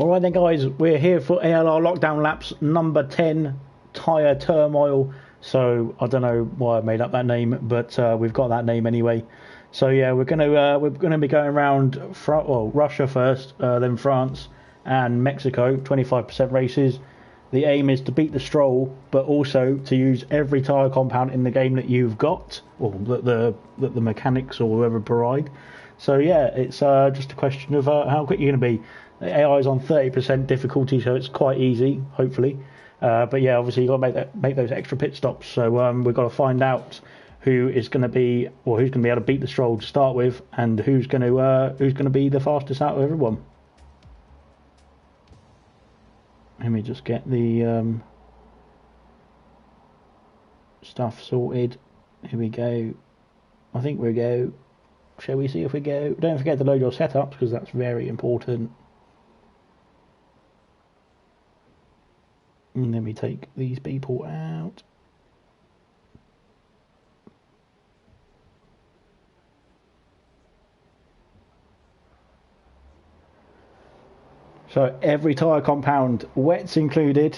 Alright then guys, we're here for ALR lockdown laps number 10, Tyre Turmoil. So I don't know why I made up that name, but we've got that name anyway. So yeah, we're gonna be going around Russia first, then France and Mexico, 25% races. The aim is to beat the Stroll, but also to use every tyre compound in the game that you've got, or that the mechanics or whoever provide. So yeah, it's just a question of how quick you're going to be. The AI is on 30% difficulty, so it's quite easy, hopefully. But yeah, obviously you've got to make those extra pit stops. So we've got to find out who's going to be able to beat the Stroll to start with, and who's going to be the fastest out of everyone. Let me just get the stuff sorted. Here we go. I think we go. Shall we see if we go? Don't forget to load your setups, because that's very important. And let me take these people out. So every tyre compound, wets included.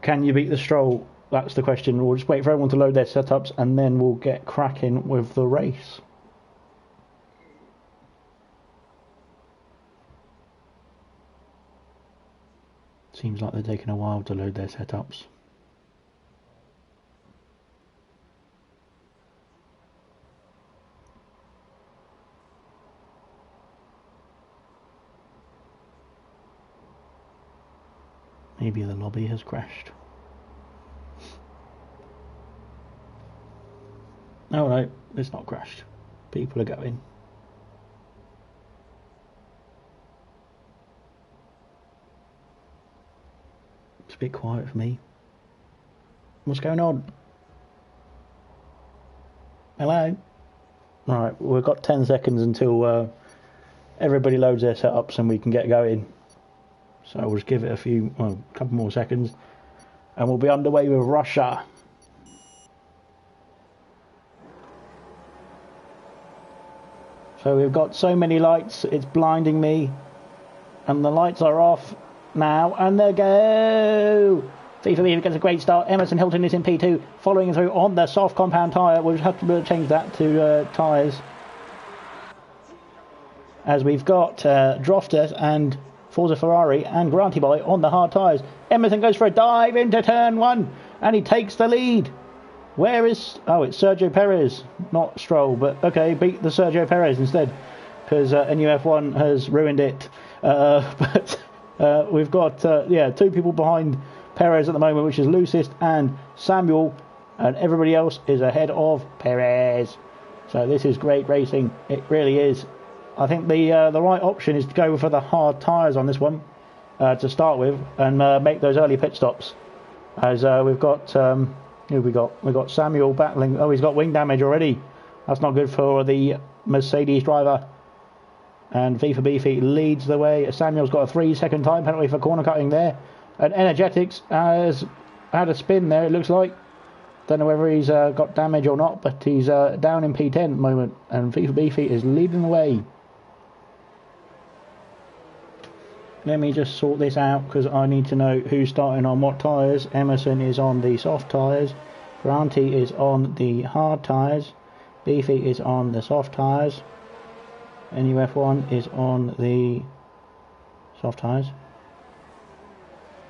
Can you beat the Stroll? That's the question. We'll just wait for everyone to load their setups, and then we'll get cracking with the race. Seems like they're taking a while to load their setups. Maybe the lobby has crashed. Oh no, it's not crashed. People are going. It's a bit quiet for me. What's going on? Hello? Alright, we've got 10 seconds until everybody loads their setups and we can get going. So we'll just give it a couple more seconds, and we'll be underway with Russia. So we've got so many lights, it's blinding me, and the lights are off now, and they go. FIFA gets a great start. Emerson Hilton is in P2, following through on the soft compound tyre. We'll just have to change that to tyres, as we've got Drofter and Forza Ferrari and Granty Boy on the hard tyres. Emerson goes for a dive into turn 1, and he takes the lead. Where is... Oh, it's Sergio Perez, not Stroll, but okay, beat the Sergio Perez instead, because NUF1 has ruined it. But we've got, two people behind Perez at the moment, which is Lucist and Samuel, and everybody else is ahead of Perez. So this is great racing, it really is. I think the right option is to go for the hard tyres on this one to start with, and make those early pit stops. As we've got who we got? We've got Samuel battling. Oh, he's got wing damage already. That's not good for the Mercedes driver. And FIFA Beefy leads the way. Samuel's got a 3-second time penalty for corner cutting there. And Energetics has had a spin there, it looks like. Don't know whether he's got damage or not, but he's down in P10 at the moment. And FIFA Beefy is leading the way. Let me just sort this out, because I need to know who's starting on what tyres. Emerson is on the soft tyres. Granty is on the hard tyres. Beefy is on the soft tyres. NUF1 is on the soft tyres.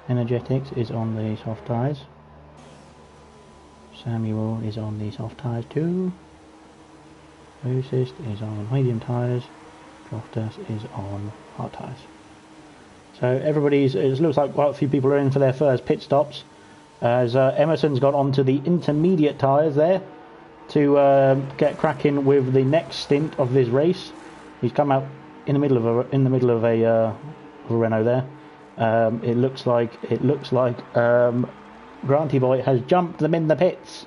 Energetics is on the soft tyres. Samuel is on the soft tyres too. Lucist is on medium tyres. Droftus is on hard tyres. So it looks like quite a few people are in for their first pit stops, as Emerson's got onto the intermediate tyres there to get cracking with the next stint of this race. He's come out in the middle of a Renault there. It looks like Granty Boy has jumped them in the pits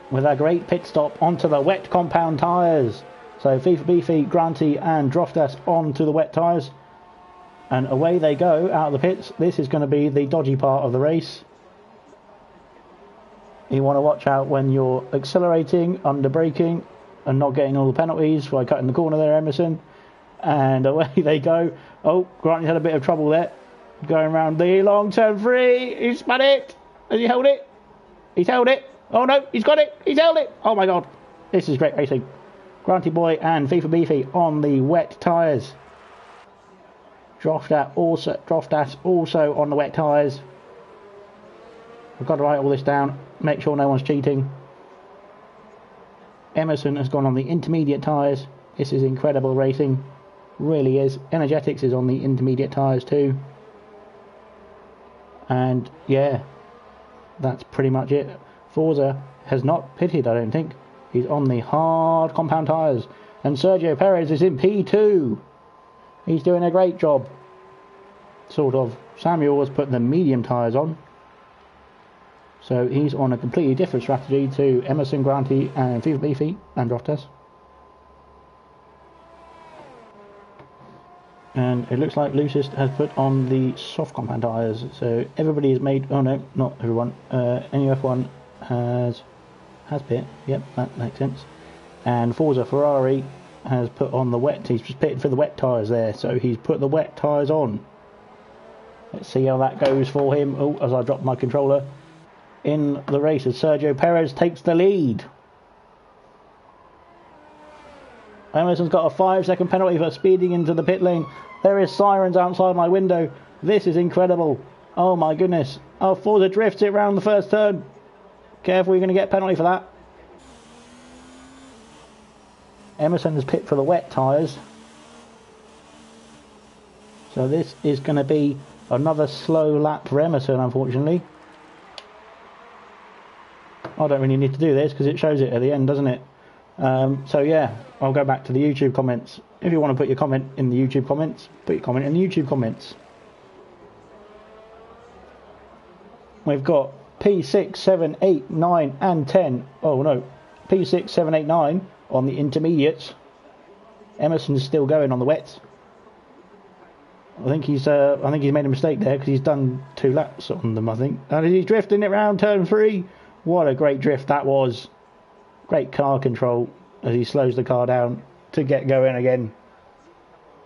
with a great pit stop onto the wet compound tyres. So FIFA Beefy, Granty and Droftas onto the wet tyres. And away they go out of the pits. This is going to be the dodgy part of the race. You want to watch out when you're accelerating, under braking, and not getting all the penalties by cutting the corner there, Emerson. And away they go. Oh, Granty's had a bit of trouble there. Going around the long turn 3. He's spun it. Has he held it? He's held it. Oh no, he's got it. He's held it. Oh my god. This is great racing. Granty Boy and FIFA Beefy on the wet tyres. Droftas also on the wet tyres. I've got to write all this down. Make sure no one's cheating. Emerson has gone on the intermediate tyres. This is incredible racing. Really is. Energetics is on the intermediate tyres too. And yeah, that's pretty much it. Forza has not pitted, I don't think. He's on the hard compound tyres. And Sergio Perez is in P2. He's doing a great job. Sort of. Samuel was putting the medium tyres on. So he's on a completely different strategy to Emerson, Granty and FIFA Beefy and Droftas. And it looks like Lucis has put on the soft compound tyres. So everybody has made... Oh no, not everyone. NUF1 has pit. Yep, that makes sense. And Forza Ferrari has put on the wet... He's just pitted for the wet tyres there. So he's put the wet tyres on. Let's see how that goes for him. Oh, as I drop my controller. In the race as Sergio Perez takes the lead. Emerson's got a 5-second penalty for speeding into the pit lane. There is sirens outside my window. This is incredible. Oh my goodness. Oh, Forza drifts it round the first turn. Careful, you're going to get a penalty for that. Emerson has pit for the wet tyres. So this is going to be another slow lap for Emerson, unfortunately. I don't really need to do this because it shows it at the end, doesn't it? So yeah, I'll go back to the YouTube comments. If you want to put your comment in the YouTube comments, put your comment in the YouTube comments. We've got P6, 7, 8, 9 and 10. Oh no, P6, 7, 8, 9 on the intermediates. Emerson's still going on the wets. I think he's made a mistake there because he's done 2 laps on them, I think. And he's drifting it round turn 3. What a great drift that was. Great car control as he slows the car down to get going again.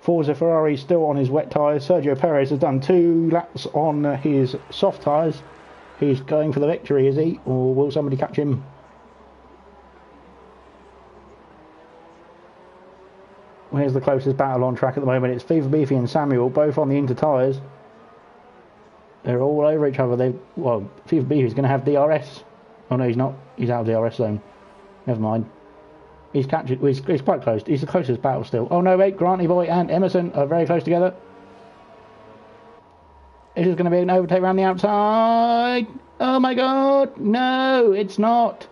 Forza Ferrari still on his wet tyres. Sergio Perez has done 2 laps on his soft tyres. He's going for the victory, is he? Or will somebody catch him? Here's the closest battle on track at the moment. It's FIFA Beefy and Samuel, both on the inter tyres. They're all over each other. Well, FIFA Beefy's going to have DRS. Oh no, he's not. He's out of the DRS zone. Never mind. He's captured. He's quite close. He's the closest battle still. Oh no, wait. Granty Boy and Emerson are very close together. This is going to be an overtake around the outside. Oh my god. No, it's not.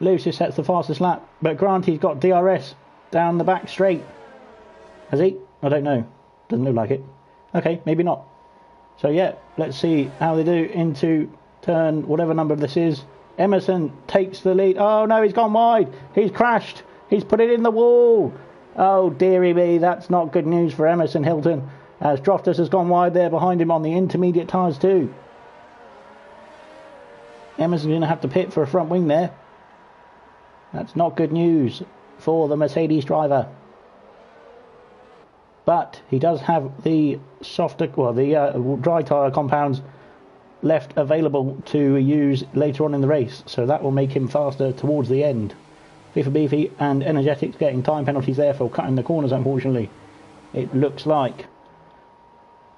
Lucis sets the fastest lap, but Granty's got DRS down the back straight. Has he? I don't know. Doesn't look like it. Okay, maybe not. So yeah, let's see how they do into turn whatever number this is. Emerson takes the lead. Oh no, he's gone wide. He's crashed. He's put it in the wall. Oh dearie me, that's not good news for Emerson Hilton, as Droftas has gone wide there behind him on the intermediate tyres too. Emerson's going to have to pit for a front wing there. That's not good news for the Mercedes driver. But he does have the softer, well, the dry tyre compounds left available to use later on in the race, so that will make him faster towards the end. FIFA Beefy and Energetics getting time penalties there for cutting the corners, unfortunately. It looks like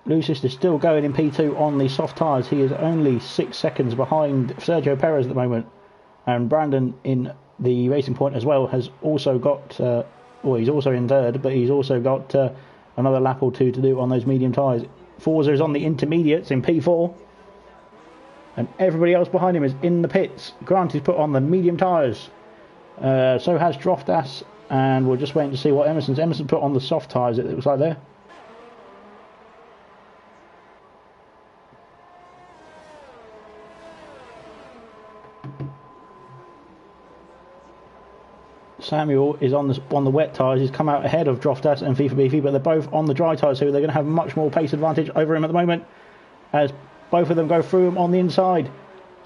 Lucis is still going in P2 on the soft tyres. He is only 6 seconds behind Sergio Perez at the moment, and Brandon in the Racing Point as well has also got, well, he's also in third, but he's also got another lap or 2 to do on those medium tyres. Forza is on the intermediates in P4, and everybody else behind him is in the pits. Grant is put on the medium tyres. So has Droftas, and we're just waiting to see what Emerson put on the soft tyres, it looks like there. Samuel is on the wet tyres. He's come out ahead of Droftas and FIFA Beefy, but they're both on the dry tyres, so they're going to have much more pace advantage over him at the moment, as both of them go through him on the inside.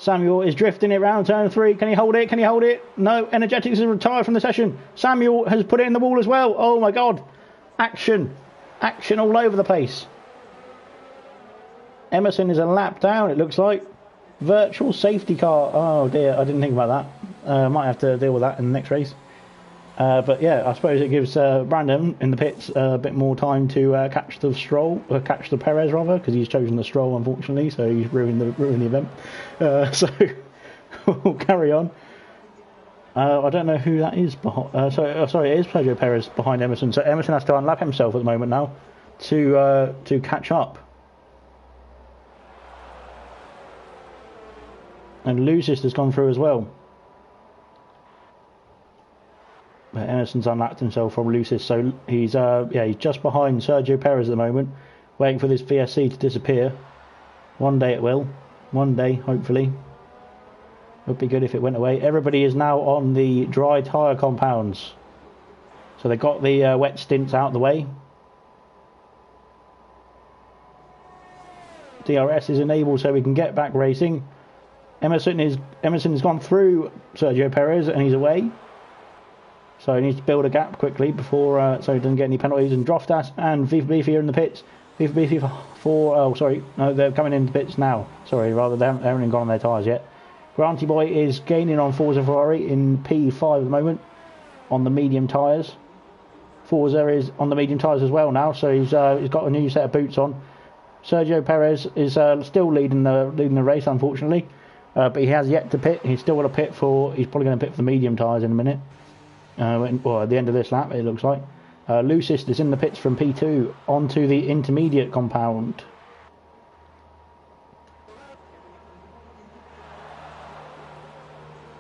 Samuel is drifting it around turn 3. Can he hold it? Can he hold it? No. Energetics is retired from the session. Samuel has put it in the wall as well. Oh my God. Action. Action all over the place. Emerson is a lap down, it looks like. Virtual safety car. Oh dear, I didn't think about that. Might have to deal with that in the next race. But yeah, I suppose it gives Brandon in the pits a bit more time to catch the Perez rather, because he's chosen the Stroll unfortunately, so he's ruined the event. So we'll carry on. I don't know who that is behind. Sorry, it is Sergio Perez behind Emerson. So Emerson has to unlap himself at the moment now to catch up. And Lucis has gone through as well. But Emerson's unlapped himself from Lucis, so he's just behind Sergio Perez at the moment, waiting for this VSC to disappear. One day it will. One day, hopefully. Would be good if it went away. Everybody is now on the dry tyre compounds. So they got the wet stints out of the way. DRS is enabled so we can get back racing. Emerson has gone through Sergio Perez and he's away. So he needs to build a gap quickly before so he doesn't get any penalties. And Droftas and FIFA Beefy are in the pits. FIFA Beefy they're coming in the pits now. Sorry, rather they haven't even gone on their tyres yet. Granty Boy is gaining on Forza Ferrari in P5 at the moment on the medium tyres. Forza is on the medium tyres as well now, so he's got a new set of boots on. Sergio Perez is still leading the race, unfortunately, but he has yet to pit. He's still got to pit for. He's probably going to pit for the medium tyres in a minute. At the end of this lap, it looks like. Lucis is in the pits from P2 onto the intermediate compound.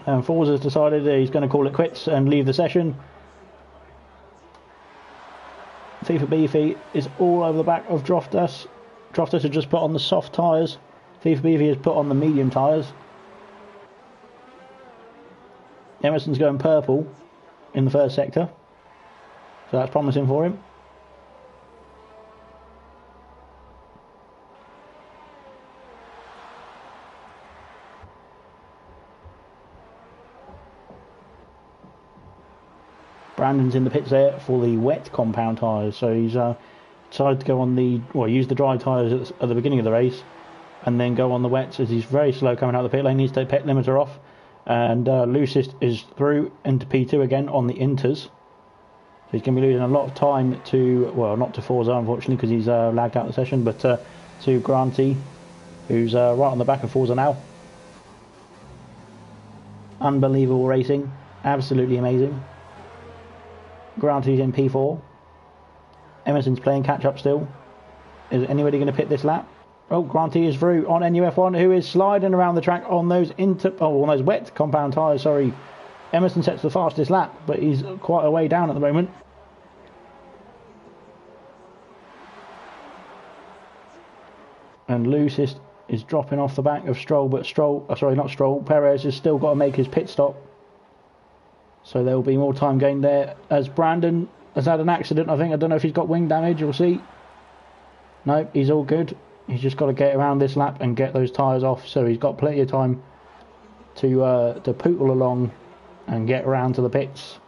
And Forza's decided that he's going to call it quits and leave the session. FIFA Beefy is all over the back of Droftas. Droftas has just put on the soft tyres. FIFA Beefy has put on the medium tyres. Emerson's going purple in the first sector, so that's promising for him. Brandon's in the pits there for the wet compound tyres, so he's decided to go on use the dry tyres at the beginning of the race and then go on the wets, as he's very slow coming out of the pit lane. He needs to take pit limiter off. And Lucis is through into P2 again on the inters. So he's going to be losing a lot of time to, well, not to Forza unfortunately because he's lagged out the session, but to Granty, who's right on the back of Forza now. Unbelievable racing, absolutely amazing. Granty's in P4. Emerson's playing catch up still. Is anybody going to pit this lap? Oh, Granty is through on NUF1, who is sliding around the track on those wet compound tyres. Sorry, Emerson sets the fastest lap, but he's quite a way down at the moment. And Lucis is dropping off the back of Stroll, but Perez has still got to make his pit stop. So there will be more time gained there, as Brandon has had an accident, I think. I don't know if he's got wing damage, we'll see. No, he's all good. He's just got to get around this lap and get those tyres off, so he's got plenty of time to pootle along and get around to the pits.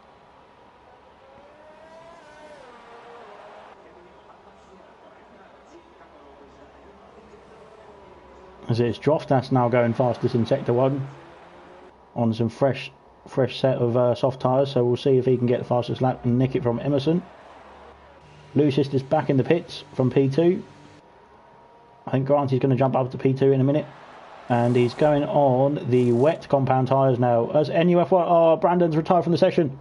As it's Droftas now going fastest in Sector 1 on some fresh set of soft tyres, so we'll see if he can get the fastest lap and nick it from Emerson. Lucis is back in the pits from P2. I think Granty's going to jump up to P2 in a minute. And he's going on the wet compound tyres now. As NUF1, Brandon's retired from the session.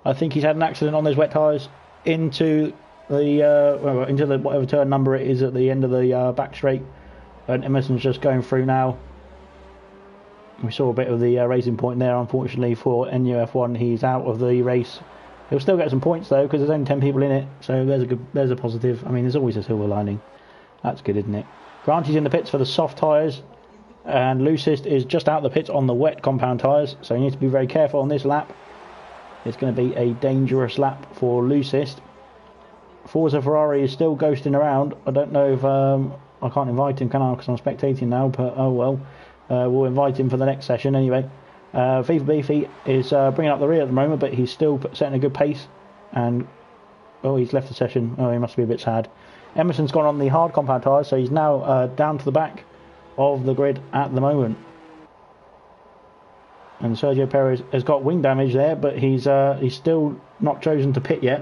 I think he's had an accident on those wet tyres into the whatever turn number it is at the end of the back straight. And Emerson's just going through now. We saw a bit of the racing point there, unfortunately, for NUF1. He's out of the race. He'll still get some points though, because there's only 10 people in it. So there's a positive. I mean, there's always a silver lining. That's good, isn't it? Granty's in the pits for the soft tyres, and Lucis is just out of the pits on the wet compound tyres, so you need to be very careful on this lap. It's going to be a dangerous lap for Lucis. Forza Ferrari is still ghosting around. I don't know if I can't invite him, can I? Because I'm spectating now, but oh well. we'll invite him for the next session anyway. FIFA Beefy is bringing up the rear at the moment, but he's still setting a good pace. And oh, he's left the session. Oh, he must be a bit sad. Emerson's gone on the hard compound tyres, so he's now down to the back of the grid at the moment. And Sergio Perez has got wing damage there, but he's still not chosen to pit yet.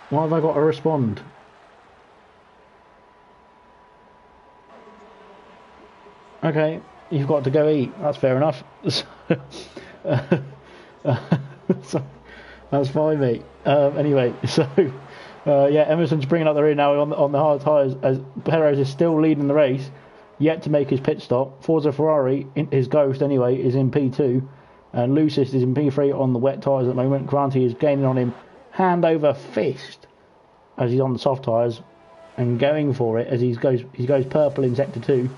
Why have I got to respond? Okay, you've got to go eat. That's fair enough. So, that's fine, mate. Anyway, so yeah, Emerson's bringing up the rear now on the hard tyres as Perez is still leading the race, yet to make his pit stop. Forza Ferrari, his Ghost anyway, is in P2, and Lucis is in P3 on the wet tyres at the moment. Granty is gaining on him hand over fist as he's on the soft tyres and going for it as he goes purple in sector 2.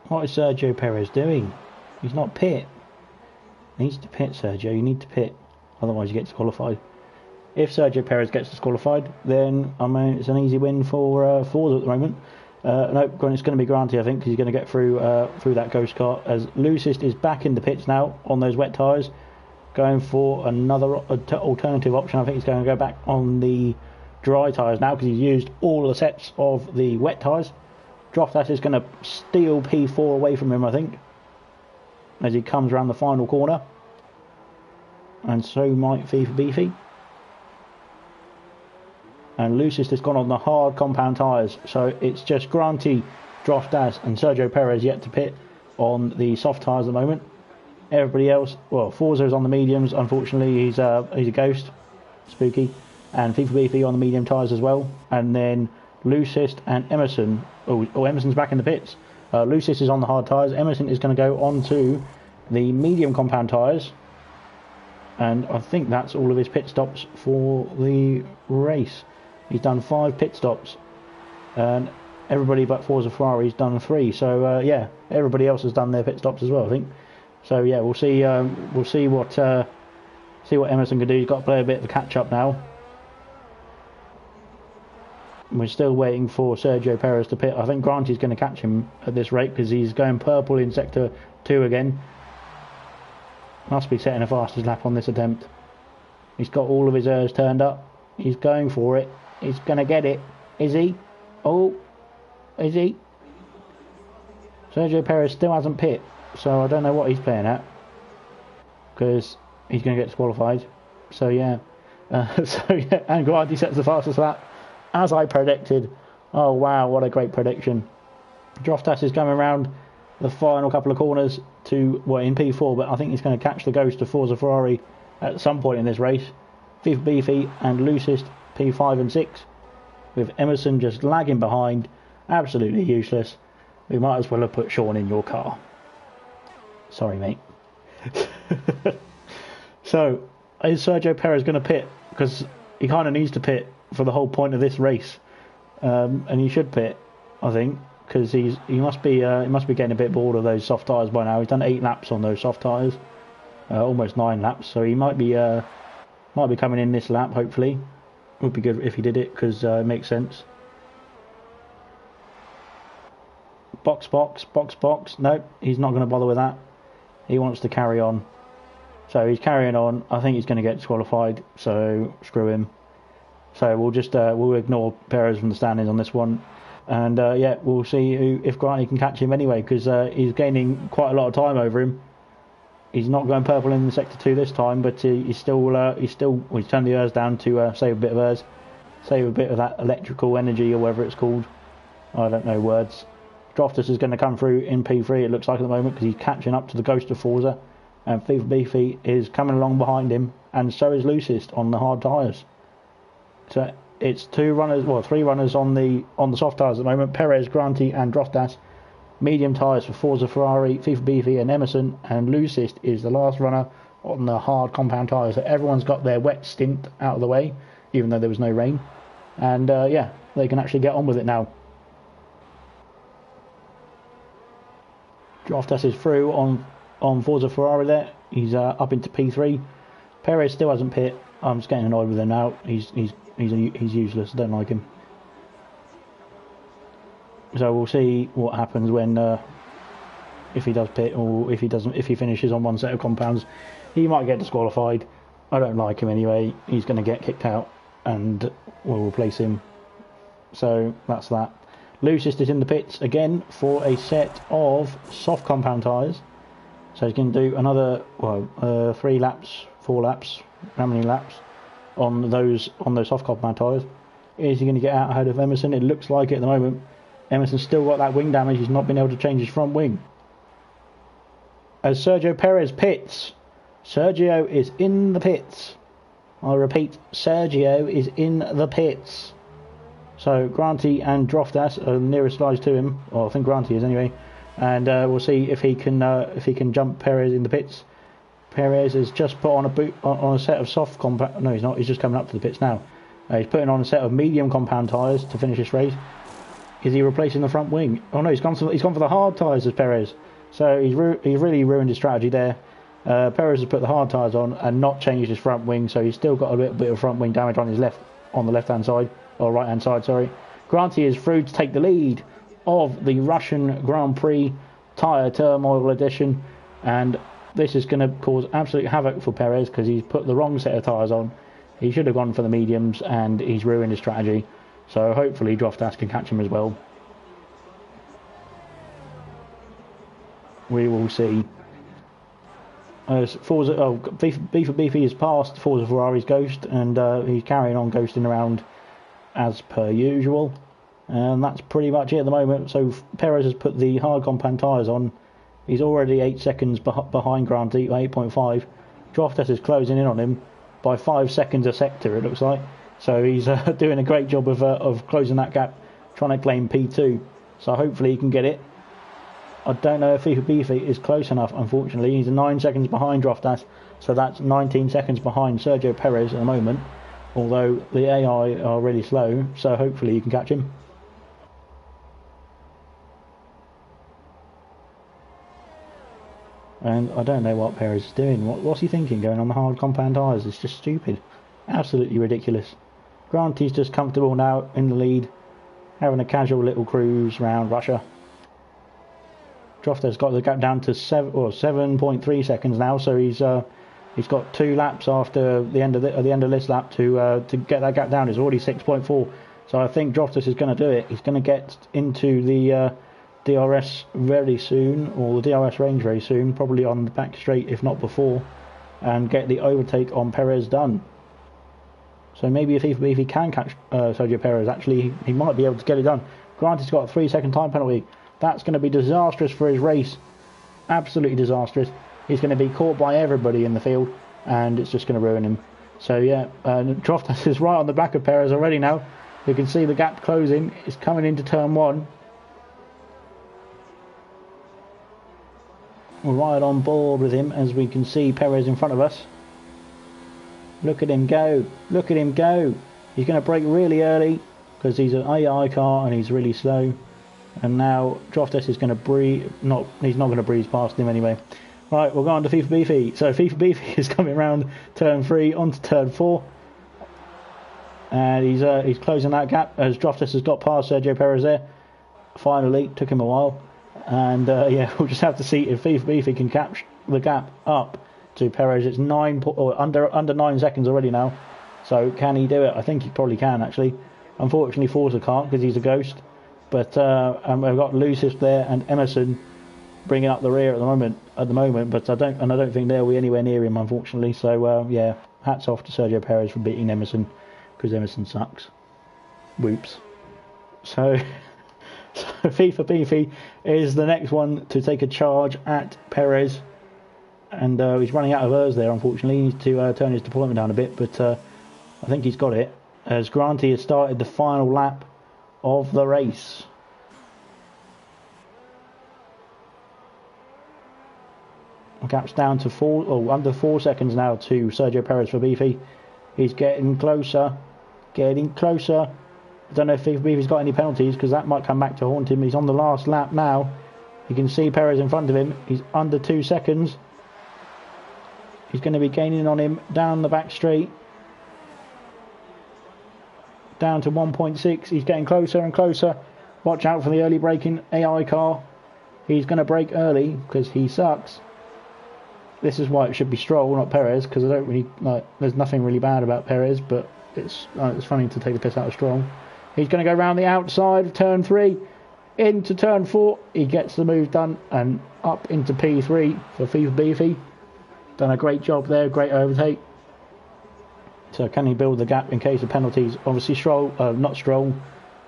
What is Sergio Perez doing? He's not pit. He needs to pit, Sergio. You need to pit. Otherwise you get disqualified. If Sergio Perez gets disqualified, then I mean it's an easy win for Forza at the moment. No, it's going to be Granty, I think, because he's going to get through that ghost car. As Lucist is back in the pits now on those wet tyres, going for another alternative option. I think he's going to go back on the dry tyres now because he's used all the sets of the wet tyres. Droftas is going to steal P4 away from him, I think, as he comes around the final corner. And so might FIFA Beefy. And Lucist has gone on the hard compound tyres, so it's just Granty, Droftas and Sergio Perez yet to pit on the soft tyres at the moment. Everybody else, well, Forza is on the mediums. Unfortunately, he's a ghost, spooky, and FIFA Beefy on the medium tyres as well. And then Lucist and Emerson. Oh, Emerson's back in the pits. Lucist is on the hard tyres. Emerson is going to go on to the medium compound tyres. And I think that's all of his pit stops for the race. He's done 5 pit stops. And everybody but Forza Ferrari's done 3. So, yeah, everybody else has done their pit stops as well, I think. So, yeah, we'll see what Emerson can do. He's got to play a bit of a catch-up now. We're still waiting for Sergio Perez to pit. I think Granty's going to catch him at this rate because he's going purple in sector 2 again. Must be setting a fastest lap on this attempt. He's got all of his airs turned up. He's going for it. He's going to get it. Is he? Oh, is he? Sergio Perez still hasn't pit, so I don't know what he's playing at because he's going to get disqualified. So yeah, and Granty sets the fastest lap. As I predicted. Oh wow, what a great prediction. Droftas is coming around the final couple of corners to, well, in P4, but I think he's going to catch the ghost of Forza Ferrari at some point in this race. FIFA Beefy and Lucist P5 and 6, with Emerson just lagging behind, absolutely useless. We might as well have put Sean in your car. Sorry, mate. So, is Sergio Perez going to pit? Because he kind of needs to pit for the whole point of this race, and he should pit, I think, because he must be getting a bit bored of those soft tyres by now. He's done 8 laps on those soft tyres, almost 9 laps, so he might be coming in this lap. Hopefully, would be good if he did it because it makes sense. Box. Nope, he's not going to bother with that. He wants to carry on, so he's carrying on. I think he's going to get disqualified, so screw him. So we'll just we'll ignore Perez from the standings on this one, and yeah, we'll see if Granty can catch him anyway, because he's gaining quite a lot of time over him. He's not going purple in the sector 2 this time, but he's turned the airs down to save a bit of airs, save a bit of that electrical energy or whatever it's called. I don't know words. Droftas is going to come through in P3. It looks like at the moment because he's catching up to the ghost of Forza, and FIFA Beefy is coming along behind him, and so is Lucist on the hard tyres. So it's 3 runners on the soft tyres at the moment. Perez, Granty and Droftas. Medium tyres for Forza Ferrari, FIFA Beefy and Emerson, and Lucist is the last runner on the hard compound tyres. So everyone's got their wet stint out of the way, even though there was no rain. And yeah, they can actually get on with it now. Droftas is through on Forza Ferrari there. He's up into P3. Perez still hasn't pit. I'm just getting annoyed with him now. He's He's useless. I don't like him. So we'll see what happens when if he does pit, or if he doesn't. If he finishes on one set of compounds, he might get disqualified. I don't like him anyway. He's going to get kicked out, and we'll replace him. So that's that. Lucis is in the pits again for a set of soft compound tyres. So he's going to do another 3 laps, 4 laps, how many laps on those soft compound tyres. Is he going to get out ahead of Emerson? It looks like it at the moment. Emerson's still got that wing damage. He's not been able to change his front wing. As Sergio Perez pits, Sergio is in the pits. I repeat, Sergio is in the pits. So Granty and Droftas are the nearest guys to him. Well, I think Granty is anyway. And we'll see if he can jump Perez in the pits. Perez has just put on a set of soft compound. No, he's not. He's just coming up to the pits now. He's putting on a set of medium compound tyres to finish this race. Is he replacing the front wing? Oh no, he's gone for the hard tyres as Perez. So he's really ruined his strategy there. Perez has put the hard tyres on and not changed his front wing, so he's still got a bit of front wing damage on the left hand side, or right hand side, sorry. Granty is through to take the lead of the Russian Grand Prix Tyre Turmoil edition, and this is going to cause absolute havoc for Perez because he's put the wrong set of tyres on. He should have gone for the mediums, and he's ruined his strategy. So hopefully Droftas can catch him as well. We will see. As Forza, Beefy has passed Forza Ferrari's Ghost, and he's carrying on ghosting around as per usual. And that's pretty much it at the moment. So Perez has put the hard compound tyres on. He's already 8 seconds behind Granty, 8.5. Droftas is closing in on him by 5 seconds a sector, it looks like. So he's doing a great job of closing that gap, trying to claim P2. So hopefully he can get it. I don't know if Beefy is close enough, unfortunately. He's 9 seconds behind Droftas, so that's 19 seconds behind Sergio Perez at the moment. Although the AI are really slow, so hopefully you can catch him. And I don't know what Perez is doing. What's he thinking going on the hard compound tyres? It's just stupid. Absolutely ridiculous. Granty's just comfortable now in the lead, having a casual little cruise around Russia. Droftas got the gap down to 7.3 seconds now, so he's got 2 laps after the end of this lap to get that gap down. It's already 6.4, so I think Droftas is going to do it. He's going to get into the DRS very soon, or the DRS range very soon, probably on the back straight if not before, and get the overtake on Perez done. So maybe if he can catch Sergio Perez, actually he might be able to get it done. Granted, he's got a 3-second time penalty. That's going to be disastrous for his race. Absolutely disastrous. He's going to be caught by everybody in the field, and it's just going to ruin him. So yeah, Droftas is right on the back of Perez already now. You can see the gap closing. It's coming into turn 1. We're right on board with him, as we can see Perez in front of us. Look at him go. Look at him go. He's going to brake really early because he's an AI car and he's really slow. And now Droftas is going to breeze. He's not going to breeze past him anyway. Right, we'll go on to FIFA Beefy. So FIFA Beefy is coming around turn 3 onto turn 4. And he's closing that gap as Droftas has got past Sergio Perez there. Finally, took him a while. And yeah, we'll just have to see if FIFA Beefy can catch the gap up to Perez. It's under 9 seconds already now. So can he do it? I think he probably can actually. Unfortunately, Forza can't because he's a ghost. But we've got Lucis there and Emerson bringing up the rear at the moment. But I don't think they'll be anywhere near him, unfortunately. So yeah, hats off to Sergio Perez for beating Emerson, because Emerson sucks. Whoops. So FIFA Beefy is the next one to take a charge at Perez, and he's running out of hers there, unfortunately. He needs to turn his deployment down a bit, but I think he's got it, as Granty has started the final lap of the race. The gap's down to under 4 seconds now to Sergio Perez for Beefy. He's getting closer. I don't know if Beefy's got any penalties, because that might come back to haunt him. He's on the last lap now. You can see Perez in front of him. He's under 2 seconds. He's going to be gaining on him down the back straight. down to 1.6. He's getting closer and closer. Watch out for the early braking AI car. He's going to brake early because he sucks. This is why it should be Stroll, not Perez, because I don't really like. There's nothing really bad about Perez, but it's funny to take the piss out of Stroll. He's going to go around the outside of turn 3 into turn 4. He gets the move done and up into P3 for FIFA Beefy. Done a great job there, great overtake. So can he build the gap in case of penalties? Obviously Stroll, not Stroll,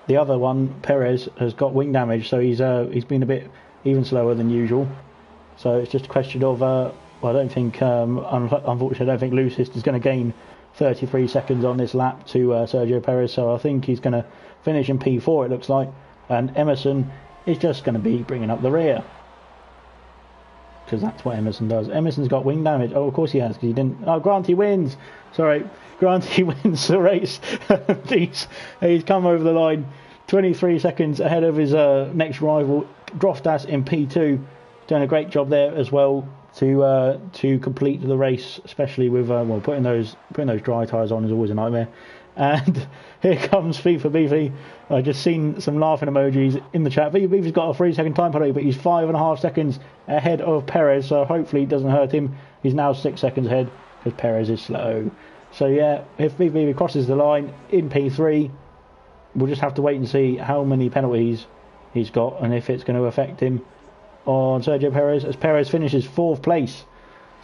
the other one, Perez, has got wing damage, so he's been a bit even slower than usual. So it's just a question of, I don't think, unfortunately, I don't think Lucis is going to gain 33 seconds on this lap to Sergio Perez, so I think he's going to finish in P4, it looks like, and Emerson is just going to be bringing up the rear. Because that's what Emerson does. Emerson's got wing damage. Oh, of course he has, because he didn't... Oh, Granty wins! Sorry, Granty wins the race. He's come over the line 23 seconds ahead of his next rival, Droftas, in P2. Doing a great job there as well to complete the race, especially with putting those dry tyres on is always a nightmare. And here comes FIFA Beefy. I just seen some laughing emojis in the chat. FIFA Beefy's got a 3-second time penalty, but he's 5.5 seconds ahead of Perez, so hopefully it doesn't hurt him. He's now 6 seconds ahead because Perez is slow. So yeah, if FIFA Beefy crosses the line in P3, we'll just have to wait and see how many penalties he's got and if it's going to affect him on Sergio Perez, as Perez finishes 4th place.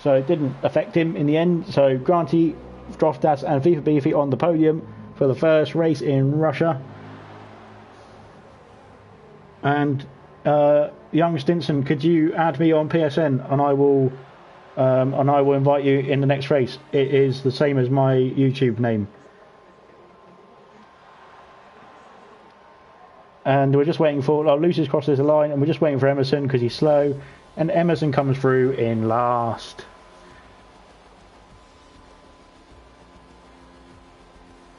So it didn't affect him in the end. So Granty, Droftas and FIFA Beefy on the podium for the first race in Russia. And young Stinson, could you add me on PSN and I will invite you in the next race. It is the same as my YouTube name. And we're just waiting for... Lucis crosses the line and we're just waiting for Emerson because he's slow. And Emerson comes through in last.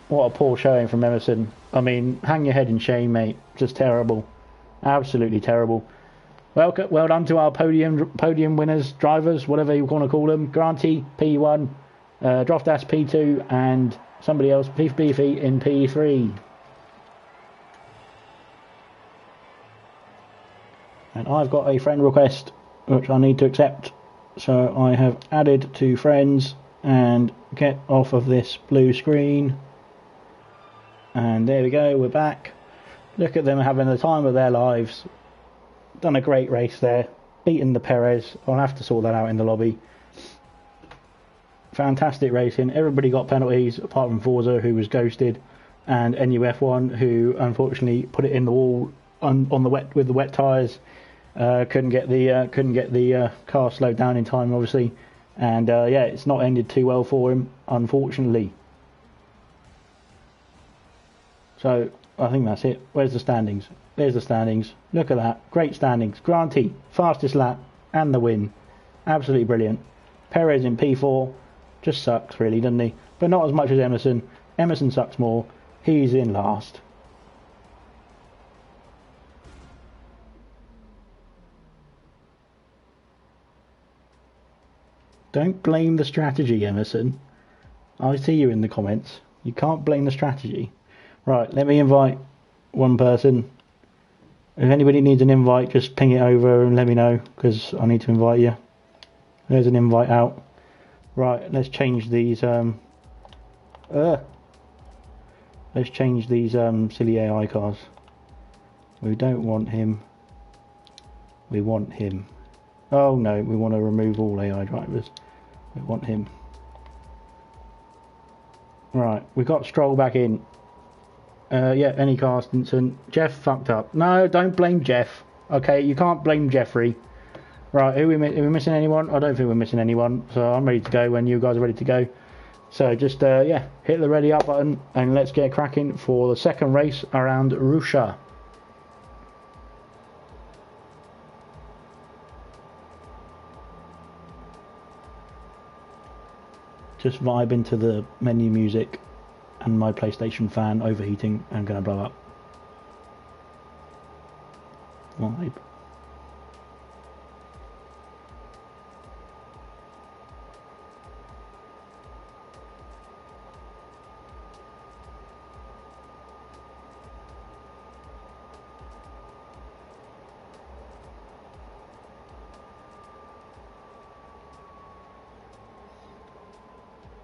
What a poor showing from Emerson. I mean, hang your head in shame, mate. Just terrible. Absolutely terrible. Well done to our podium winners, drivers, whatever you want to call them. Granty, P1, Droftas, P2, and somebody else, Beef Beefy, in P3. And I've got a friend request which I need to accept. So I have added to friends and get off of this blue screen. And there we go, we're back. Look at them having the time of their lives. Done a great race there. Beaten the Perez. I'll have to sort that out in the lobby. Fantastic racing. Everybody got penalties apart from Forza, who was ghosted, and NUF1, who unfortunately put it in the wall on the wet with the wet tyres. Couldn't get the car slowed down in time, obviously, and yeah, it's not ended too well for him, unfortunately. So I think that's it. Where's the standings? There's the standings. Look at that, great standings. Granty, fastest lap and the win, absolutely brilliant. Perez in P4, just sucks really, doesn't he? But not as much as Emerson. Emerson sucks more. He's in last. Don't blame the strategy, Emerson. I see you in the comments. You can't blame the strategy. Right, let me invite one person. If anybody needs an invite, just ping it over and let me know, because I need to invite you. There's an invite out. Right, let's change these let's change these silly AI cars. We don't want him. We want him. Oh no, we want to remove all AI drivers. We want him. Right, we got Stroll back in. Yeah, any car, Stinson. Jeff fucked up. No, don't blame Jeff. Okay, you can't blame Jeffrey. Right, are we missing anyone? I don't think we're missing anyone. So I'm ready to go when you guys are ready to go. So just, yeah, hit the ready up button and let's get cracking for the second race around Russia. Just vibing to the menu music and my PlayStation fan overheating and gonna blow up. Vibe.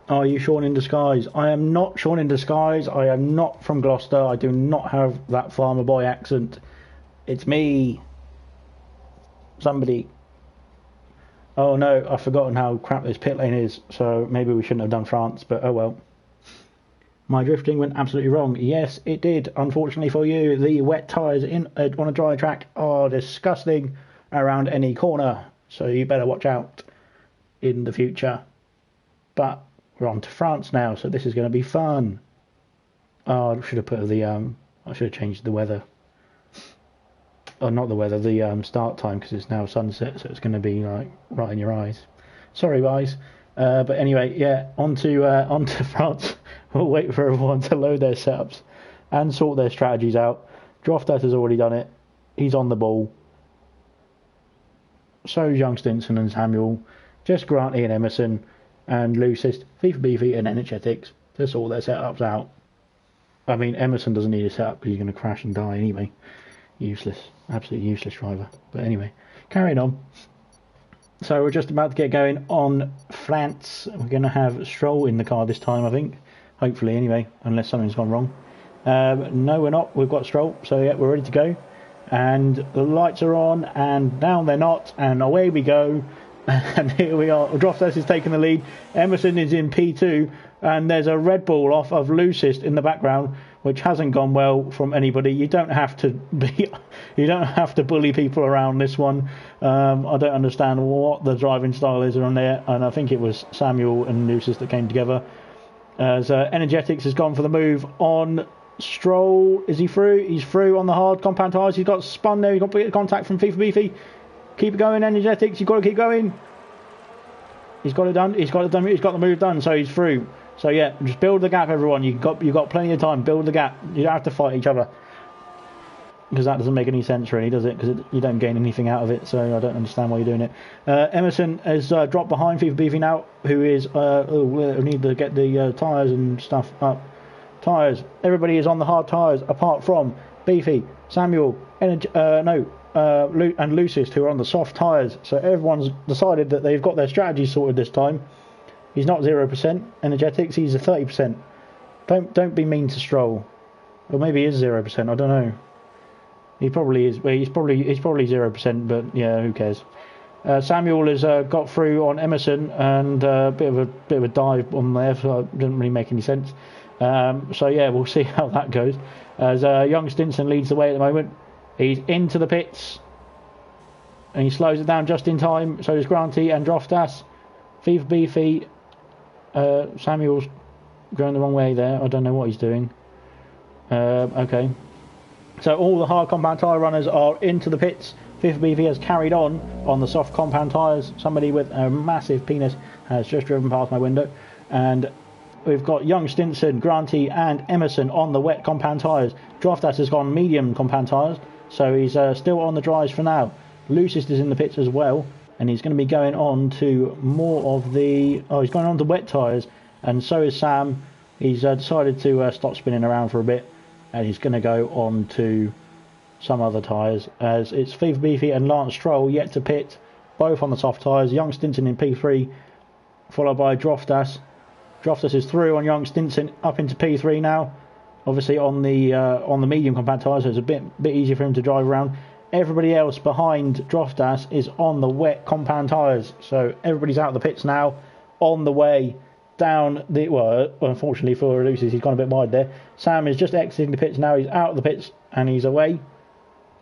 Are you Sean in disguise? I am not Sean in disguise. I am not from Gloucester. I do not have that farmer boy accent. It's me. Somebody. Oh no, I've forgotten how crap this pit lane is, so maybe we shouldn't have done France, but oh well. My drifting went absolutely wrong. Yes, it did. Unfortunately for you, the wet tyres on a dry track are disgusting around any corner, so you better watch out in the future. But we're on to France now, so this is going to be fun. Oh, I should have put the I should have changed the weather. Oh, not the weather, the start time, because it's now sunset, so it's going to be like right in your eyes. Sorry, guys. But anyway, yeah, on to France. We'll wait for everyone to load their setups and sort their strategies out. Droftas has already done it. He's on the ball. So is Young Stinson and Samuel. Just Granty and Emerson and Lucist, FIFA Beefy and Energetics to sort their setups out. I mean, Emerson doesn't need a setup because he's going to crash and die anyway. Useless. Absolutely useless driver. But anyway, carrying on. So we're just about to get going on France. We're going to have Stroll in the car this time, I think. Hopefully, anyway, unless something's gone wrong. No, we're not. We've got Stroll. So, yeah, we're ready to go. And the lights are on, and now they're not. And away we go. And here we are. Droftas is taking the lead. Emerson is in P2. And there's a Red Bull off of Lucist in the background, which hasn't gone well from anybody. You don't have to bully people around this one. I don't understand what the driving style is on there, and I think it was Samuel and Lucist that came together. As Energetics has gone for the move on Stroll. Is he through? He's through on the hard compound tyres. He's got spun there. He's got contact from FIFA Beefy. Keep it going, Energetics. You've got to keep going. He's got it done. He's got it done. He's got the move done, so he's through. So yeah, just build the gap, everyone. You've got plenty of time. Build the gap. You don't have to fight each other, because that doesn't make any sense really, does it? Because you don't gain anything out of it. So I don't understand why you're doing it. Emerson has dropped behind FIFA Beefy now, who is we need to get the tyres and stuff up. Tyres. Everybody is on the hard tyres apart from Beefy, Samuel, and Lucist, who are on the soft tyres. So everyone's decided that they've got their strategy sorted this time. He's not 0% Energetics, he's a 30%. Don't be mean to Stroll. Or maybe he is 0%, I don't know. He probably is. Well, he's probably 0%, but yeah, who cares? Samuel has got through on Emerson, and a bit of a dive on there, so it didn't really make any sense. So yeah, we'll see how that goes. As Young Stinson leads the way at the moment. He's into the pits, and he slows it down just in time. So does Granty and Droftas. FIFA Beefy. Samuel's going the wrong way there. I don't know what he's doing. Okay. So all the hard compound tyre runners are into the pits. FIFA Beefy has carried on the soft compound tyres. Somebody with a massive penis has just driven past my window. And we've got Young Stinson, Granty and Emerson on the wet compound tyres. Droftas has gone medium compound tyres, so he's still on the dries for now. Lucist is in the pits as well, and he's going to be going on to more of the... Oh, he's going on to wet tyres, and so is Sam. He's decided to stop spinning around for a bit, and he's going to go on to some other tyres, as it's FIFA Beefy and Lance Stroll yet to pit, both on the soft tyres. Young Stinson in P3, followed by Droftas. Droftas is through on Young Stinson, up into P3 now. Obviously on the medium compound tyres, so it's a bit easier for him to drive around. Everybody else behind Droftas is on the wet compound tyres, so everybody's out of the pits now, on the way down the... Well, unfortunately for Lucy, he's gone a bit wide there. Sam is just exiting the pits now. He's out of the pits and he's away.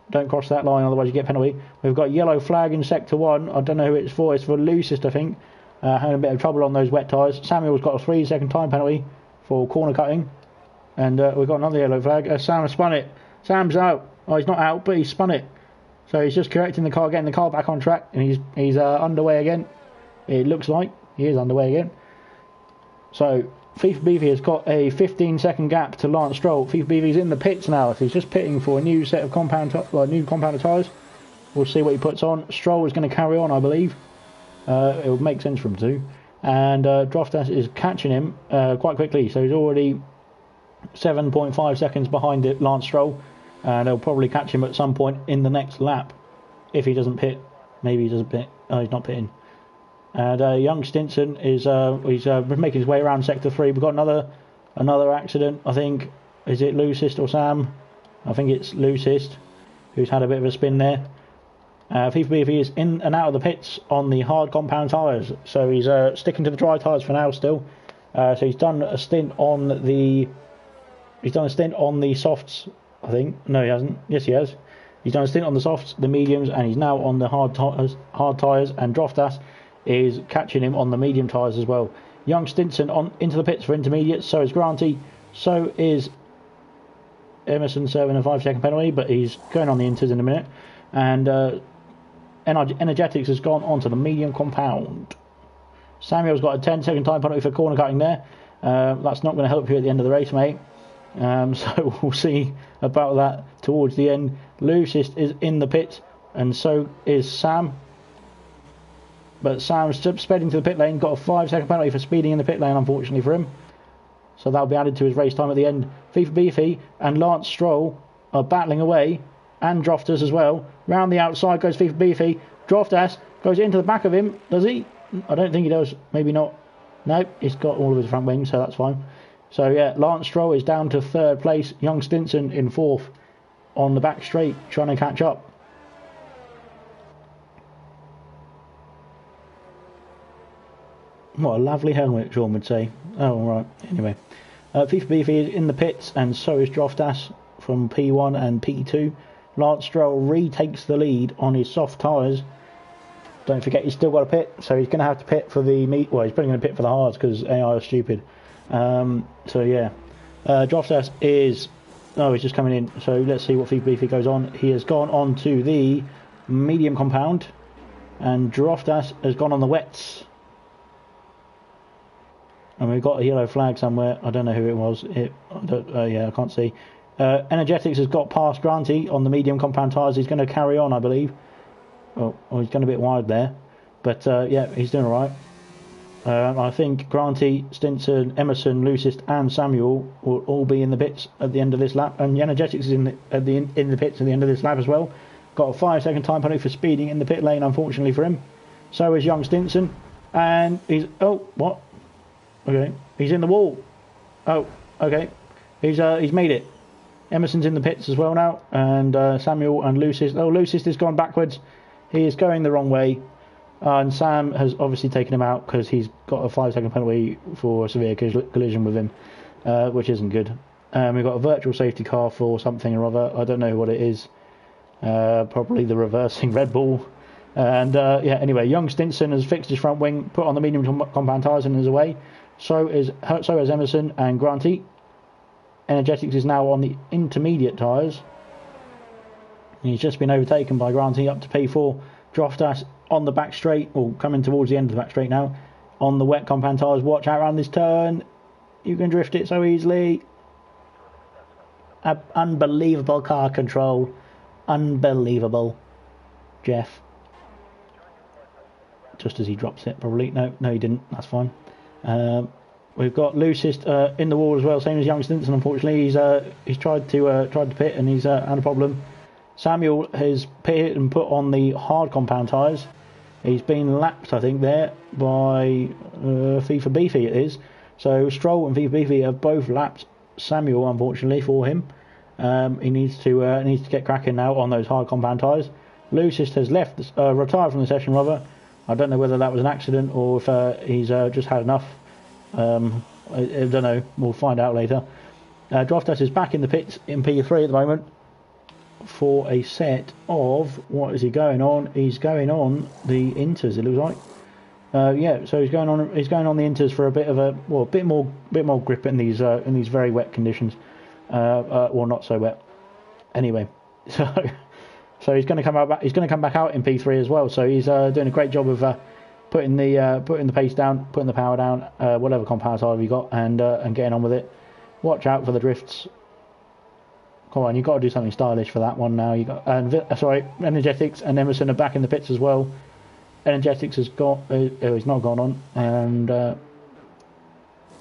Don't cross that line, otherwise you get penalty. We've got yellow flag in sector 1. I don't know who it's for. It's for Lucist, I think. Having a bit of trouble on those wet tyres. Samuel's got a 3-second time penalty for corner cutting. And we've got another yellow flag. Sam has spun it. Sam's out. Oh, he's not out, but he's spun it. So he's just correcting the car, getting the car back on track. And he's underway again. It looks like he is underway again. So FIFA Beefy has got a 15-second gap to Lance Stroll. FIFA Beefy's in the pits now. So he's just pitting for a new set of new compound tyres. We'll see what he puts on. Stroll is going to carry on, I believe. It would make sense for him to. And Droftas is catching him quite quickly. So he's already 7.5 seconds behind it, Lance Stroll. And they'll probably catch him at some point in the next lap. If he doesn't pit. Maybe he doesn't pit. Oh, he's not pitting. And young Stinson is he's making his way around sector 3. We've got another accident. I think, is it Lucist or Sam? I think it's Lucist, who's had a bit of a spin there. FIFA BFE is in and out of the pits on the hard compound tyres, so he's sticking to the dry tyres for now still. So he's done a stint on the softs, I think. No, he hasn't. Yes, he has. He's done a stint on the softs, the mediums, and he's now on the hard tyres. And Droftas is catching him on the medium tyres as well. Young Stinson on into the pits for intermediates. So is Granty. So is Emerson, serving a 5-second penalty, but he's going on the inters in a minute. And Energetics has gone onto the medium compound. Samuel's got a 10-second time penalty for corner cutting there. That's not going to help you at the end of the race, mate. So we'll see about that towards the end. Lucist is in the pit, and so is Sam. But Sam's sped into the pit lane, got a 5-second penalty for speeding in the pit lane, unfortunately for him. So that'll be added to his race time at the end. FIFA Beefy and Lance Stroll are battling away, and Droftas as well. Round the outside goes FIFA Beefy. Droftas goes into the back of him. Does he? I don't think he does. Maybe not. No, he's got all of his front wings, so that's fine. So yeah, Lance Stroll is down to 3rd place. Young Stinson in 4th on the back straight, trying to catch up. What a lovely helmet, Sean would say. Oh, right. Anyway, FIFA Beefy is in the pits, and so is Droftas from P1 and P2. Lance Stroll retakes the lead on his soft tyres. Don't forget, he's still got a pit, so he's going to have to pit for the meat. Well, he's probably going to pit for the hards because AI are stupid. So yeah, Droftas is. Oh, he's just coming in. So let's see what FIFA Beefy goes on. He has gone on to the medium compound, and Droftas has gone on the wets. And we've got a yellow flag somewhere. I don't know who it was. Yeah, I can't see. Energetics has got past Granty on the medium compound tyres. He's going to carry on, I believe. Oh, he's going a bit wide there. But yeah, he's doing all right. I think Granty, Stinson, Emerson, Lucist and Samuel will all be in the pits at the end of this lap. And Energetics is in the pits at the end of this lap as well. Got a 5-second time penalty for speeding in the pit lane, unfortunately for him. So is young Stinson. And he's... Oh, what? Okay, he's in the wall. Oh, okay. He's made it. Emerson's in the pits as well now, and Samuel and Lucist. Oh, Lucist has gone backwards. He is going the wrong way, and Sam has obviously taken him out because he's got a 5-second penalty for a severe collision with him, which isn't good. We've got a virtual safety car for something or other. I don't know what it is. Probably the reversing Red Bull. And yeah, anyway, young Stinson has fixed his front wing, put on the medium compound tyres and is away. So has Emerson and Granty. Energetics is now on the intermediate tyres. He's just been overtaken by Granty up to P4. Droftas on the back straight, or coming towards the end of the back straight now, on the wet compound tyres. Watch out around this turn. You can drift it so easily. Unbelievable car control. Unbelievable. Jeff. Just as he drops it, probably. No, he didn't. That's fine. We've got Lucist in the wall as well, same as young Stinson. Unfortunately, he's tried to pit and he's had a problem. Samuel has pitted and put on the hard compound tyres. He's been lapped, I think, there by FIFA Beefy. It is. So Stroll and FIFA Beefy have both lapped Samuel, unfortunately for him. He needs to get cracking now on those hard compound tyres. Lucist has retired from the session rather. I don't know whether that was an accident or if he's just had enough. I don't know. We'll find out later. Droftas is back in the pits in P3 at the moment for a set of, what is he going on? He's going on the inters, it looks like. Yeah, so he's going on the inters for a bit of a bit more grip in these very wet conditions. Well, not so wet. Anyway, so he's going to come out. He's going to come back out in P3 as well. So he's doing a great job of putting the pace down, putting the power down, whatever compound tyre you got, and getting on with it. Watch out for the drifts. Come on, you've got to do something stylish for that one now. Energetics and Emerson are back in the pits as well. Energetics has got, he's not gone on, and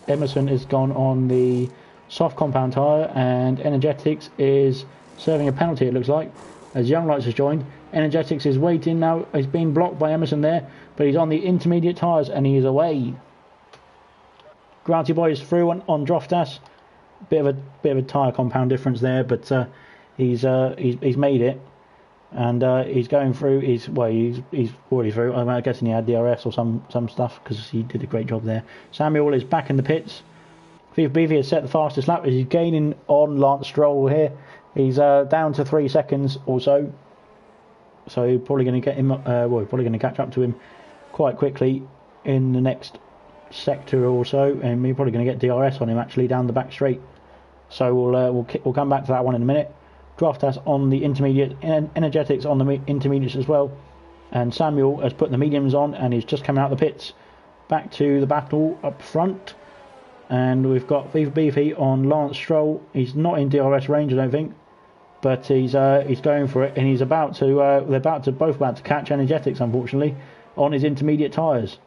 Emerson is gone on the soft compound tyre, and Energetics is serving a penalty, it looks like. as Young Lights has joined. Energetics is waiting now. He's been blocked by Emerson there, but he's on the intermediate tyres and he is away. Granty Boy is through on Droftas. Bit of a tyre compound difference there, but he's made it, and he's going through. He's already through. I'm guessing he had DRS or some stuff because he did a great job there. Samuel is back in the pits. FIFA Beefy has set the fastest lap. He's gaining on Lance Stroll here. He's down to 3 seconds or so. So you're probably going to get him. Probably going to catch up to him quite quickly in the next sector or so, and we're probably going to get DRS on him actually down the back straight. So we'll come back to that one in a minute. Droftas on the intermediate, Energetics on the intermediates as well, and Samuel has put the mediums on and he's just coming out of the pits. Back to the battle up front, and we've got FIFA Beefy on Lance Stroll. He's not in DRS range, I don't think, but he's going for it, and he's about to. They're both about to catch Energetics, unfortunately, on his intermediate tyres.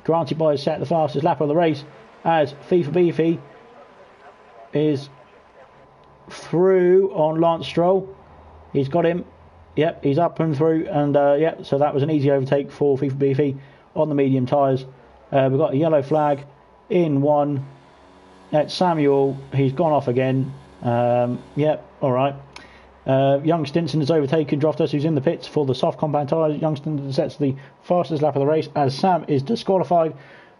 Granty Boy has set the fastest lap of the race as FIFA Beefy is through on Lance Stroll. He's got him. Yep, he's up and through, and yep, so that was an easy overtake for FIFA Beefy on the medium tyres. We've got a yellow flag in one. That's Samuel. He's gone off again. Yep, alright. Young Stinson has overtaken Droftas, who's in the pits for the soft compound tyres. Young Stinson sets the fastest lap of the race as Sam is disqualified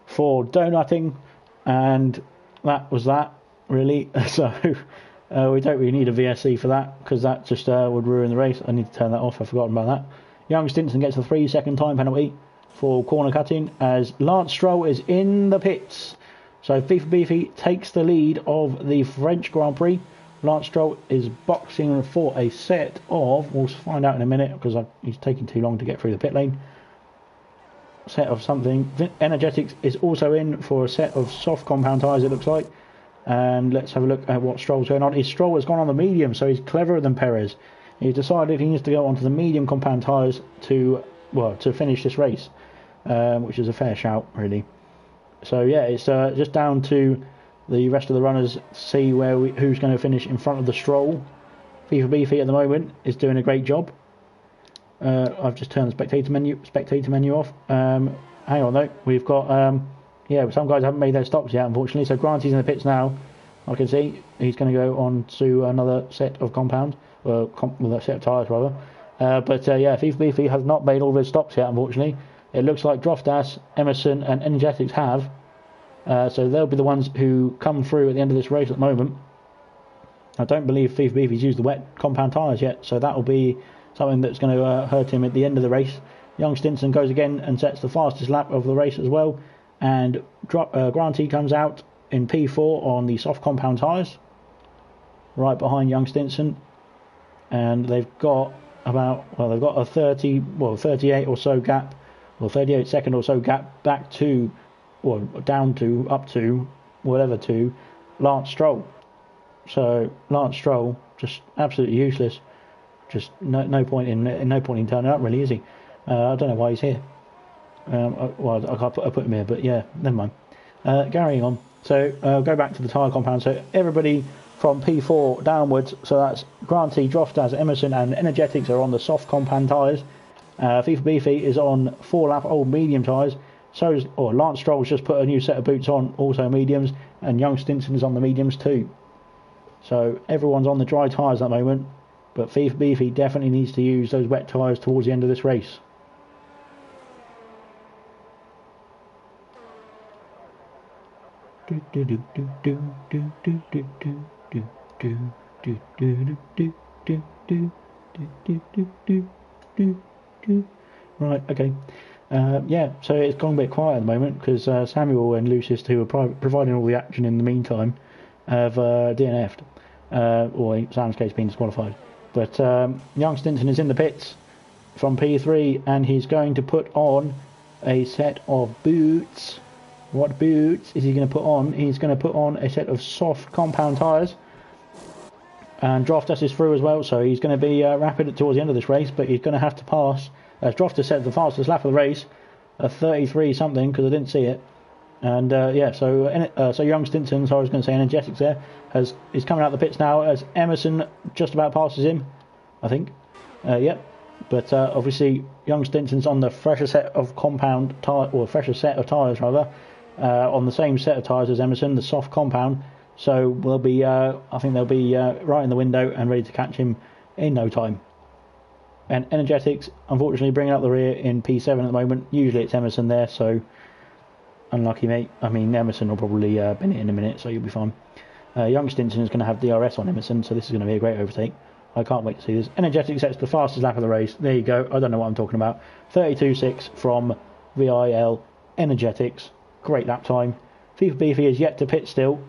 for donutting, and that was that, really. So we don't really need a VSC for that, because that just would ruin the race. I need to turn that off. I've forgotten about that. Young Stinson gets a 3-second time penalty for corner cutting as Lance Stroll is in the pits. So FIFA Beefy takes the lead of the French Grand Prix. Lance Stroll is boxing for a set of, we'll find out in a minute because he's taking too long to get through the pit lane, set of something. Energetics is also in for a set of soft compound tyres, it looks like. And let's have a look at what Stroll's going on. His Stroll has gone on the medium, so he's cleverer than Perez. He's decided he needs to go onto the medium compound tyres to finish this race, which is a fair shout, really. So yeah, it's just down to the rest of the runners to see who's going to finish in front of the Stroll. FIFA Beefy at the moment is doing a great job. I've just turned the spectator menu off. Hang on though, we've got some guys haven't made their stops yet, unfortunately. So Granty's in the pits now. I can see he's going to go on to another set of compound, a set of tyres rather. FIFA Beefy has not made all of his stops yet, unfortunately. It looks like Droftas, Emerson and Energetics have. So they'll be the ones who come through at the end of this race at the moment. I don't believe FIFA Beefy's used the wet compound tyres yet, so that will be something that's going to hurt him at the end of the race. Young Stinson goes again and sets the fastest lap of the race as well. And Granty comes out in P4 on the soft compound tyres, right behind Young Stinson. And they've got a 38 or so gap, or 38 second or so gap back to, or down to, up to, whatever to, Lance Stroll. So Lance Stroll just absolutely useless. Just no point in turning up, really, is he? I don't know why he's here. I can't put him here, but yeah, never mind. Carrying on. So go back to the tyre compound. So everybody from P4 downwards, so that's Granty, Droftas, Emerson and Energetics are on the soft compound tyres. FIFA Beefy is on 4-lap old medium tyres. Lance Stroll's just put a new set of boots on, also mediums, and Young Stinson is on the mediums too. So everyone's on the dry tyres at the moment, but FIFA Beefy definitely needs to use those wet tyres towards the end of this race. Right, okay. So it's gone a bit quiet at the moment because Samuel and Lucius, who are providing all the action in the meantime, have DNF'd, or in Sam's case been disqualified. But Young Stinson is in the pits from P3 and he's going to put on a set of boots. What boots is he going to put on? He's going to put on a set of soft compound tyres. And Droftas is through as well, so he's going to be rapid towards the end of this race, but he's going to have to pass. As Droftas set the fastest lap of the race, a 33 something, because I didn't see it. And yeah, so Young Stinson, so I was going to say Energetics there, is coming out the pits now as Emerson just about passes him, I think. Yep. But obviously Young Stinson's on the fresher set of fresher set of tyres rather, on the same set of tyres as Emerson, the soft compound. So we'll be, I think they'll be right in the window and ready to catch him in no time. And Energetics, unfortunately, bringing up the rear in P7 at the moment. Usually it's Emerson there, so unlucky mate. I mean, Emerson will probably bin it in a minute, so you'll be fine. Young Stinson is going to have DRS on Emerson, so this is going to be a great overtake. I can't wait to see this. Energetics sets the fastest lap of the race. There you go. I don't know what I'm talking about. 32.6 from VIL Energetics. Great lap time. FIFA Beefy is yet to pit still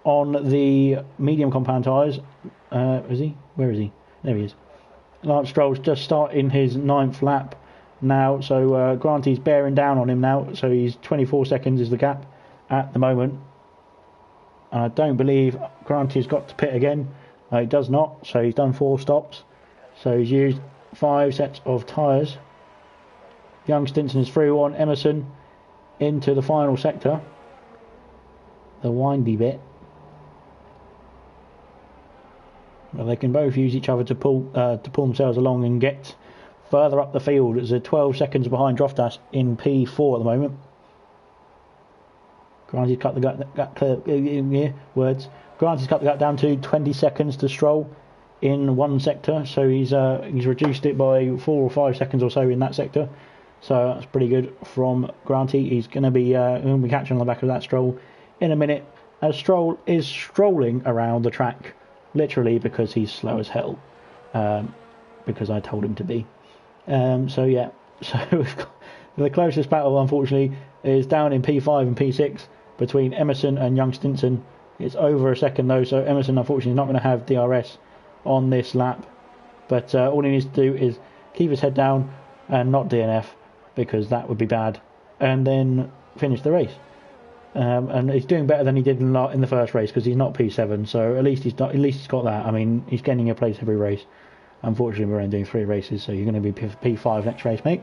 on the medium compound tyres. Is he? Where is he? There he is. Lance Stroll's just starting his 9th lap now, so Granty's bearing down on him now, so he's 24 seconds is the gap at the moment. And I don't believe Granty's got to pit again. He does not, so he's done 4 stops. So he's used 5 sets of tyres. Young Stinson is through on Emerson into the final sector. The windy bit. Well, they can both use each other to pull themselves along and get further up the field. It's 12 seconds behind Droftas in P4 at the moment. Granty's cut the Granty's cut the gap down to 20 seconds to Stroll in one sector, so he's reduced it by 4 or 5 seconds or so in that sector. So that's pretty good from Granty. He's going to be catching on the back of that Stroll in a minute, as Stroll is strolling around the track. Literally, because he's slow as hell, because I told him to be. So yeah, so we've got the closest battle, unfortunately, is down in P5 and P6 between Emerson and Young Stinson. It's over a second though, so Emerson unfortunately is not going to have DRS on this lap. But all he needs to do is keep his head down and not DNF, because that would be bad, and then finish the race. And he's doing better than he did in the first race, because he's not P7, so at least he's got that. I mean, he's getting a place every race. Unfortunately, we're only doing 3 races, so you're going to be P5 next race, mate.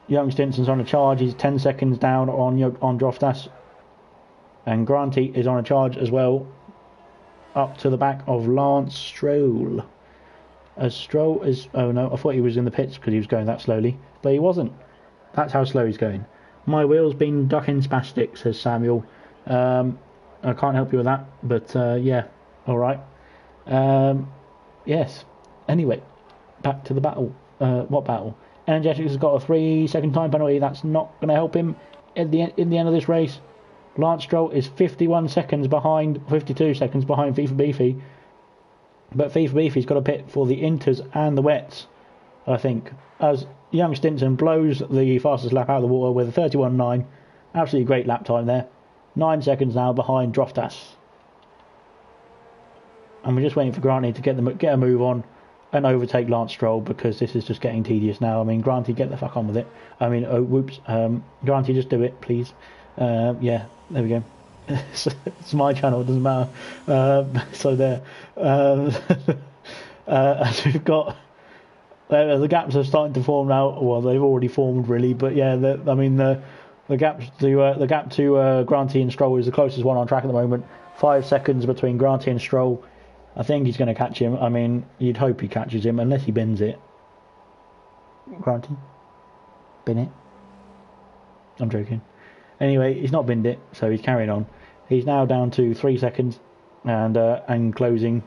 Young Stinson's on a charge. He's 10 seconds down on Droftas, and Granty is on a charge as well, up to the back of Lance Stroll. As Stroll is, oh no, I thought he was in the pits because he was going that slowly, but he wasn't. That's how slow he's going. My wheel's been ducking spastic, says Samuel. I can't help you with that, but yeah, alright. Yes. Anyway, back to the battle. What battle? Energetics has got a 3-second time penalty. That's not going to help him in the end of this race. Lance Stroll is 52 seconds behind FIFA Beefy. But FIFA Beefy's got a pit for the inters and the wets, I think. As Young Stinson blows the fastest lap out of the water with a 31.9. Absolutely great lap time there. 9 seconds now behind Droftas. And we're just waiting for Granty to get a move on and overtake Lance Stroll, because this is just getting tedious now. I mean, Granty, get the fuck on with it. I mean, oh, whoops. Granty, just do it, please. Yeah, there we go. It's my channel, it doesn't matter. So there. As we've got... the gaps are starting to form now. Well, they've already formed, really. But yeah, the gap to Granty and Stroll is the closest one on track at the moment. 5 seconds between Granty and Stroll. I think he's going to catch him. I mean, you'd hope he catches him, unless he bins it. Granty, bin it. I'm joking. Anyway, he's not binned it, so he's carrying on. He's now down to 3 seconds and closing.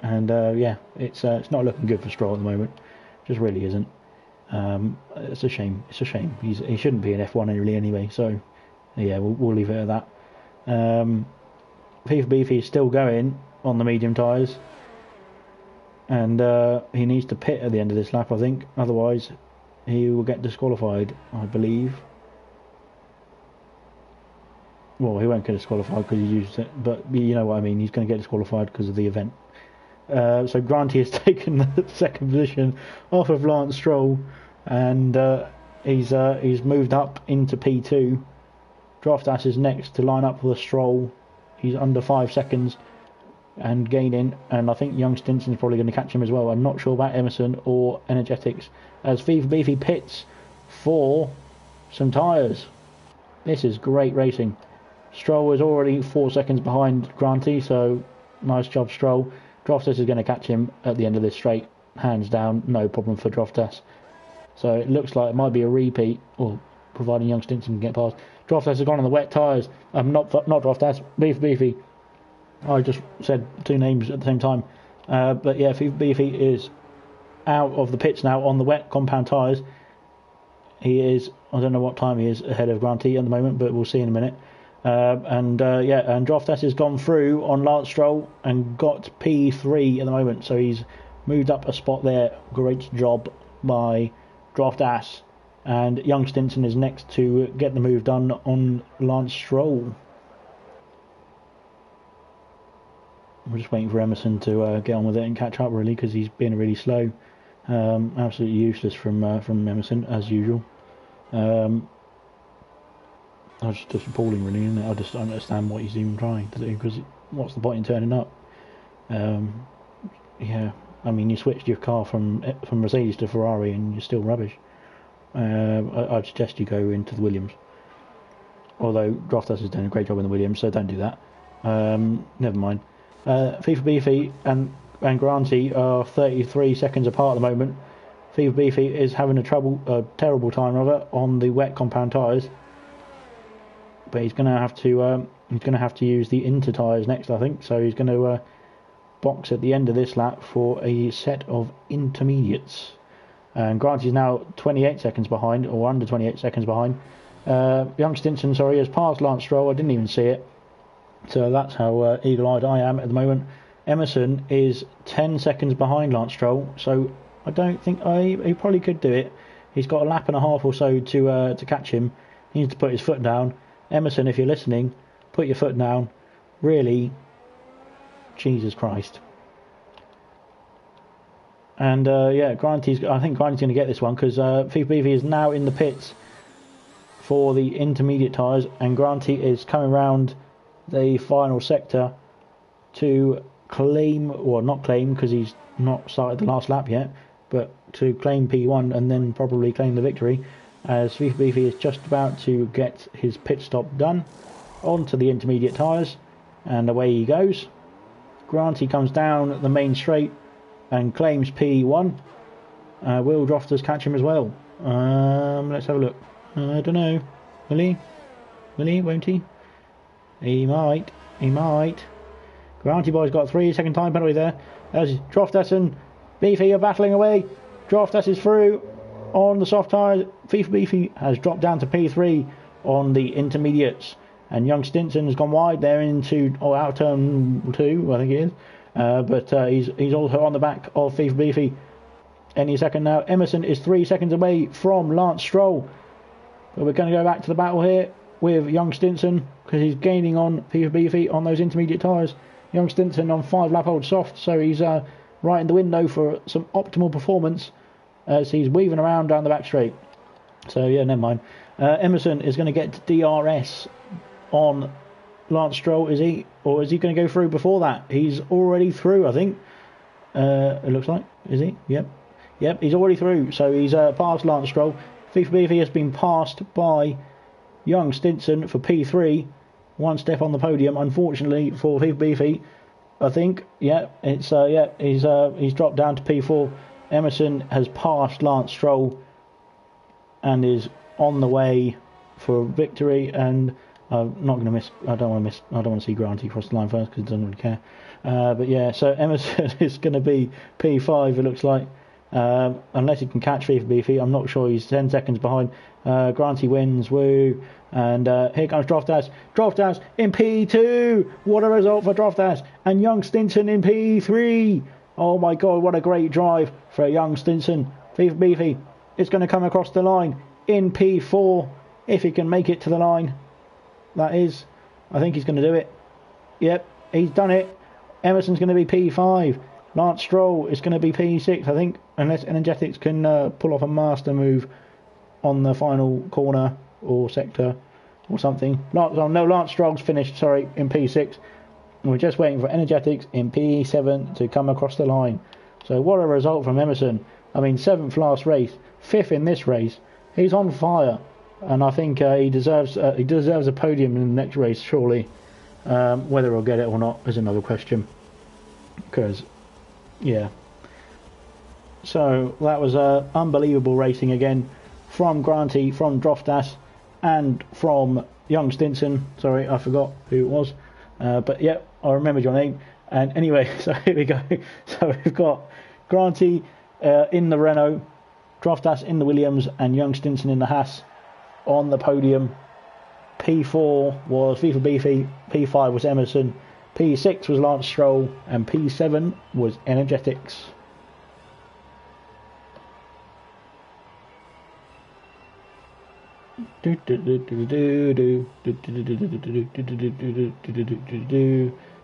And yeah, it's not looking good for Stroll at the moment. Just really isn't. It's a shame. It's a shame. He shouldn't be an F1 really anyway. So yeah, we'll leave it at that. FIFA Beefy is still going on the medium tyres, and he needs to pit at the end of this lap, I think. Otherwise, he will get disqualified, I believe. Well, he won't get disqualified because he used it, but you know what I mean. He's going to get disqualified because of the event. So Granty has taken the second position off of Lance Stroll, and he's moved up into P2. Droftas is next to line up for the Stroll. He's under 5 seconds and gaining, and I think Young Stinson is probably going to catch him as well. I'm not sure about Emerson or Energetics, as FIFA Beefy pits for some tyres. This is great racing. Stroll is already 4 seconds behind Granty, so nice job, Stroll. Droftus is going to catch him at the end of this straight, hands down, no problem for Droftus. So it looks like it might be a repeat, or providing Young Stinson can get past. Droftus has gone on the wet tyres. Not Droftus, Beefy. I just said two names at the same time. But yeah, Beefy is out of the pits now on the wet compound tyres. He is, I don't know what time he is ahead of Granty at the moment, but we'll see in a minute. And Droftus has gone through on Lance Stroll and got P3 at the moment, so he's moved up a spot there. Great job by Droftus. And Young Stinson is next to get the move done on Lance Stroll. We're just waiting for Emerson to get on with it and catch up, really, because he's been really slow. Absolutely useless from Emerson, as usual. It's just appalling, really, isn't it? I just don't understand what he's even trying to do, because what's the point in turning up? Yeah, I mean, you switched your car from Mercedes to Ferrari and you're still rubbish. I'd suggest you go into the Williams. Although Droftus has done a great job in the Williams, so don't do that. Never mind. FIFA Beefy and Granty are 33 seconds apart at the moment. FIFA Beefy is having a terrible time on the wet compound tyres. But he's going to have to use the inter tyres next, I think. So he's going to box at the end of this lap for a set of intermediates. And Granty's now 28 seconds behind, or under 28 seconds behind. Young Stinson, has passed Lance Stroll. I didn't even see it. So that's how eagle-eyed I am at the moment. Emerson is 10 seconds behind Lance Stroll. So I don't think he probably could do it. He's got a lap and a half or so to catch him. He needs to put his foot down. Emerson, if you're listening, put your foot down. Really, Jesus Christ. And I think Granty's going to get this one, because FIFA Beefy is now in the pits for the intermediate tyres, and Granty is coming round the final sector to claim, or not claim, because he's not started the last lap yet, but to claim P1 and then probably claim the victory, as FIFA Beefy is just about to get his pit stop done onto the intermediate tyres, and away he goes. Granty comes down the main straight and claims P1. Will Droftus catch him as well? Let's have a look. I don't know. Will he? Won't he? He might. Granty boy's got a 3-second time penalty there. As Droftus and Beefy are battling away. Droftus is through on the soft tyres. FIFA Beefy has dropped down to P3 on the intermediates. And Young Stinson has gone wide there out of turn 2, I think it is. But he's also on the back of FIFA Beefy any second now. Emerson is 3 seconds away from Lance Stroll. But we're going to go back to the battle here with Young Stinson, because he's gaining on FIFA Beefy on those intermediate tyres. Young Stinson on 5-lap-old soft, so he's right in the window for some optimal performance as he's weaving around down the back straight. So yeah, never mind. Emerson is going to get DRS on Lance Stroll, is he? Or is he going to go through before that? He's already through, I think. It looks like. Is he? Yep, he's already through. So he's passed Lance Stroll. FIFA Beefy has been passed by Young Stinson for P3. One step on the podium, unfortunately, for FIFA Beefy. I think, he's dropped down to P4. Emerson has passed Lance Stroll and is on the way for victory, and I'm not going to miss. I don't want to see Granty cross the line first, because he doesn't really care. But yeah, so Emerson is going to be P5. It looks like, unless he can catch FIFA Beefy. I'm not sure. He's 10 seconds behind. Granty wins. Woo! And here comes Droftus. Droftus in P2. What a result for Droftus. And Young Stinson in P3. Oh my God! What a great drive for Young Stinson. FIFA Beefy is going to come across the line in P4 if he can make it to the line. That is, I think he's going to do it. Yep, he's done it. Emerson's going to be P5. Lance Stroll is going to be P6, I think, unless Energetics can pull off a master move on the final corner or sector or something. Lance Stroll's finished, in P6. We're just waiting for Energetics in P7 to come across the line. So what a result from Emerson. I mean, 7th last race, 5th in this race. He's on fire. and I think he deserves a podium in the next race, surely. Whether he'll get it or not is another question. Because, yeah. So that was unbelievable racing again from Granty, from Droftas, and from Young Stinson. Sorry, I forgot who it was. But yeah, I remembered your name. And anyway, so here we go. So we've got Granty in the Renault, Droftas in the Williams, and Young Stinson in the Haas on the podium. P4 was FIFA Beefy, P5 was Emerson, P6 was Lance Stroll, and P7 was Energetics.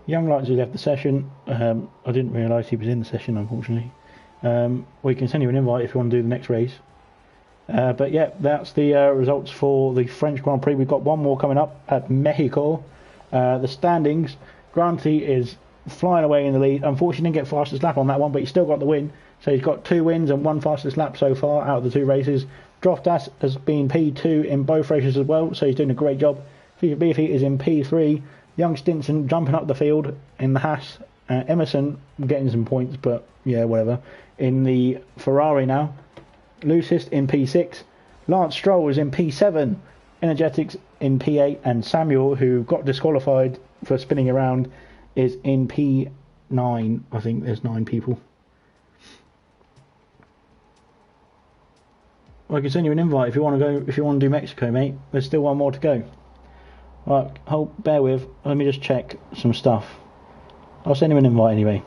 Young Lights has left the session. I didn't realise he was in the session, unfortunately. We can send you an invite if you want to do the next race. But yeah, that's the results for the French Grand Prix. We've got one more coming up at Mexico. The standings, Granty is flying away in the lead. Unfortunately, didn't get fastest lap on that one, but he's still got the win. So he's got 2 wins and 1 fastest lap so far out of the 2 races. Droftas has been P2 in both races as well, so he's doing a great job. FIFA Beefy is in P3. Young Stinson jumping up the field in the Haas. Emerson getting some points, but yeah, whatever. In the Ferrari now. Lucist in P6, Lance Stroll is in P7, Energetics in P8, and Samuel, who got disqualified for spinning around, is in P9. I think there's 9 people. Well, I can send you an invite if you want to go. If you want to do Mexico, mate. There's still one more to go. Right, bear with. Let me just check some stuff. I'll send you an invite anyway.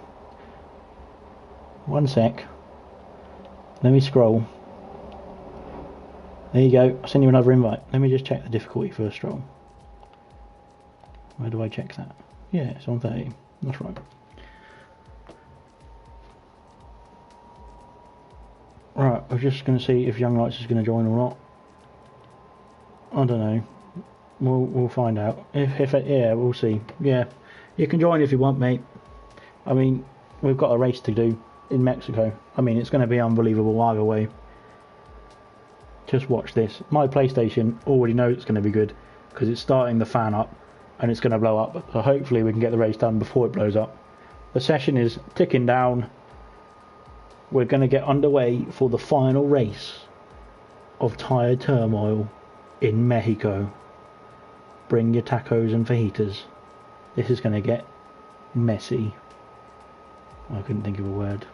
One sec. Let me scroll. There you go. I'll send you another invite. Let me just check the difficulty for a Stroll. Where do I check that? Yeah, it's on 30. That's right. Right, I'm just going to see if Young Lights is going to join or not. I don't know. We'll find out. Yeah, we'll see. Yeah, you can join if you want, mate. I mean, we've got a race to do in Mexico. I mean, it's going to be unbelievable either way. Just watch this. My PlayStation already knows it's going to be good because it's starting the fan up and it's going to blow up. So hopefully we can get the race done before it blows up. The session is ticking down. We're going to get underway for the final race of Tyre Turmoil in Mexico. Bring your tacos and fajitas. This is going to get messy. I couldn't think of a word.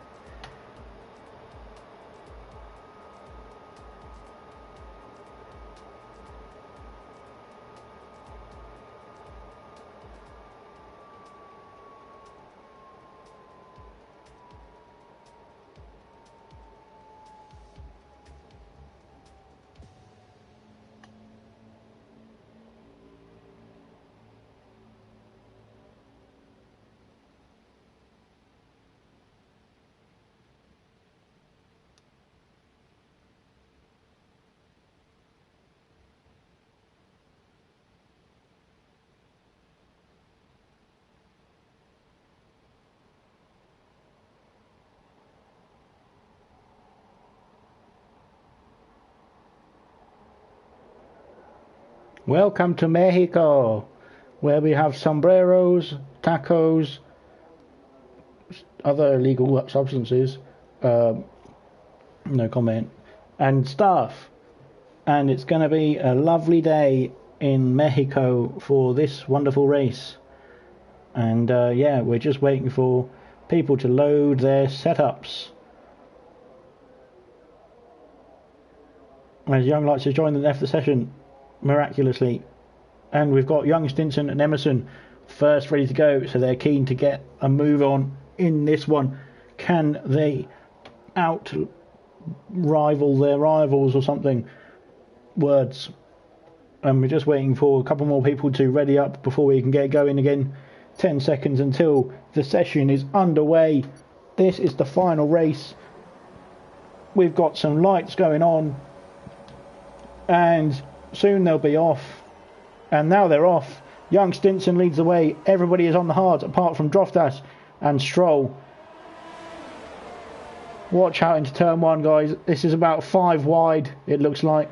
Welcome to Mexico, where we have sombreros, tacos, other illegal substances, no comment, and stuff. And it's going to be a lovely day in Mexico for this wonderful race. And yeah, we're just waiting for people to load their setups. As Young Lights has joined and left the session miraculously, and we've got Young Stinson and Emerson first ready to go, so they're keen to get a move on in this one. Can they out rival their rivals or something? Words. And we're just waiting for a couple more people to ready up before we can get going again. 10 seconds until the session is underway. This is the final race. We've got some lights going on, and soon they'll be off. And now they're off. Young Stinson leads the way. Everybody is on the hard apart from Droftas and Stroll. Watch out into turn 1, guys. This is about 5 wide, it looks like.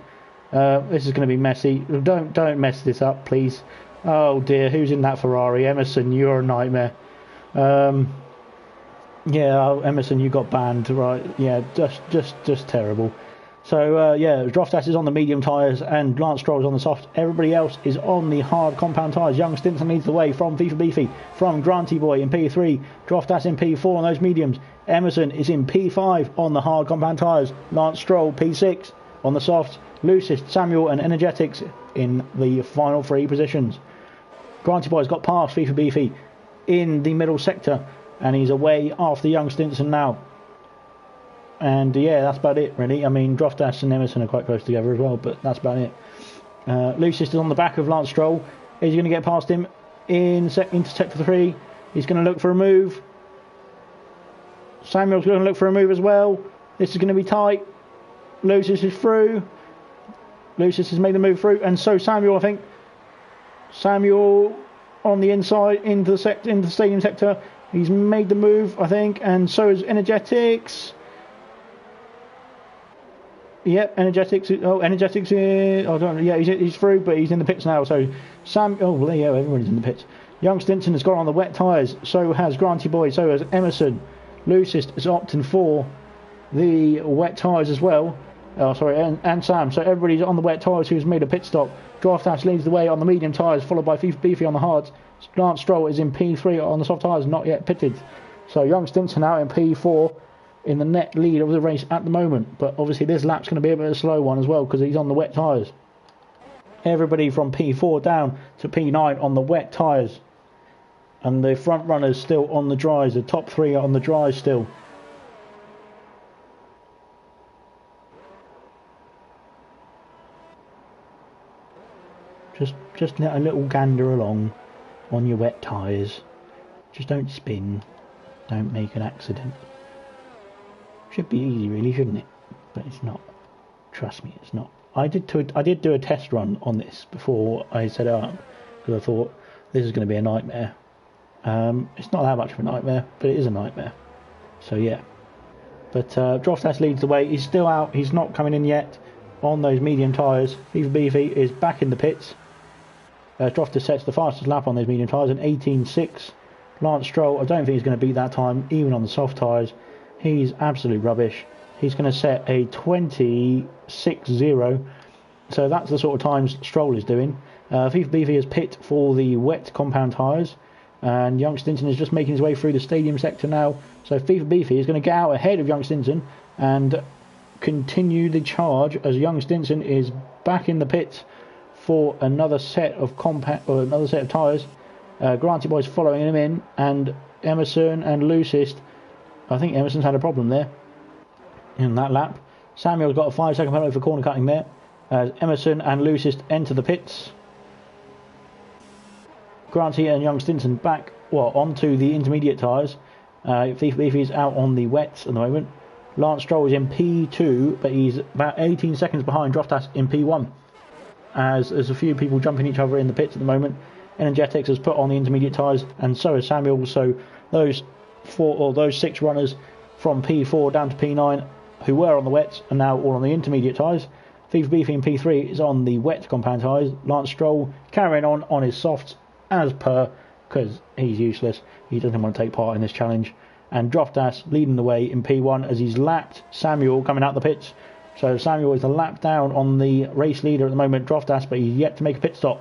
This is going to be messy. Don't mess this up, please. Oh dear, who's in that Ferrari? Emerson, you're a nightmare. Yeah, Emerson, you got banned, right? Yeah, just terrible. So yeah, Droftas is on the medium tyres and Lance Stroll is on the soft. Everybody else is on the hard compound tyres. Young Stinson leads the way from FIFA Beefy, from Granty Boy in P3, Droftas in P4 on those mediums. Emerson is in P5 on the hard compound tyres. Lance Stroll P6 on the softs. Lucist, Samuel and Energetics in the final 3 positions. Granty Boy's got past FIFA Beefy in the middle sector and he's away after Young Stinson now. And yeah, that's about it really. I mean, Droftas and Emerson are quite close together as well, but that's about it. Lucist is on the back of Lance Stroll. Is he going to get past him into sector 3? He's going to look for a move. Samuel's going to look for a move as well. This is going to be tight. Lucist is through. Lucist has made the move through, and so Samuel, I think. Samuel on the inside into the stadium sector. He's made the move, I think, and so is Energetics. Yep, Energetics. Oh, Energetics. I don't know. Yeah, he's through, but he's in the pits now. So Oh, well, yeah, everyone's in the pits. Young Stinson has gone on the wet tyres. So has Granty Boy. So has Emerson. Lucist is opting for the wet tyres as well. Oh, sorry, and Sam. So everybody's on the wet tyres who's made a pit stop. Droftas leads the way on the medium tyres, followed by FIFA Beefy on the hards. Lance Stroll is in P3 on the soft tyres, not yet pitted. So Young Stinson out in P4 in the net lead of the race at the moment. But obviously this lap's going to be a bit of a slow one as well because he's on the wet tyres. Everybody from P4 down to P9 on the wet tyres. And the front runners still on the dries. The top 3 are on the dries still. Just let a little gander along on your wet tyres. Just don't spin. Don't make an accident. Should be easy really, shouldn't it? But it's not. Trust me, it's not. I did do a test run on this before I set it up because I thought this is going to be a nightmare. It's not that much of a nightmare, but it is a nightmare. So yeah. But Droftas leads the way. He's still out. He's not coming in yet on those medium tyres. FIFA Beefy is back in the pits. Droftas sets the fastest lap on those medium tyres, an 18.6. Lance Stroll, I don't think he's going to beat that time, even on the soft tyres. He's absolute rubbish. He's going to set a 26.0. So that's the sort of times Stroll is doing. FIFA Beefy is pit for the wet compound tyres. And Young Stinson is just making his way through the stadium sector now. So FIFA Beefy is going to get out ahead of Young Stinson and continue the charge as Young Stinson is back in the pits for another set of tyres. Granty Boy's following him in, and Emerson and Lucist. I think Emerson's had a problem there in that lap. Samuel's got a 5-second penalty for corner cutting there. Emerson and Lucist enter the pits. Granty and Young Stinson back onto the intermediate tyres. FIFA Beefy's out on the wets at the moment. Lance Stroll is in P2, but he's about 18 seconds behind Droftas in P1. As there's a few people jumping each other in the pits at the moment. Energetics has put on the intermediate tyres, and so has Samuel. So those 6 runners from P4 down to P9 who were on the wets are now all on the intermediate tyres. FIFA Beefy in P3 is on the wet compound tyres. Lance Stroll carrying on his softs as per, because he's useless. He doesn't want to take part in this challenge. And Droftas leading the way in P1 as he's lapped Samuel coming out the pits. So Samuel is a lap down on the race leader at the moment, Droftas, but he's yet to make a pit stop.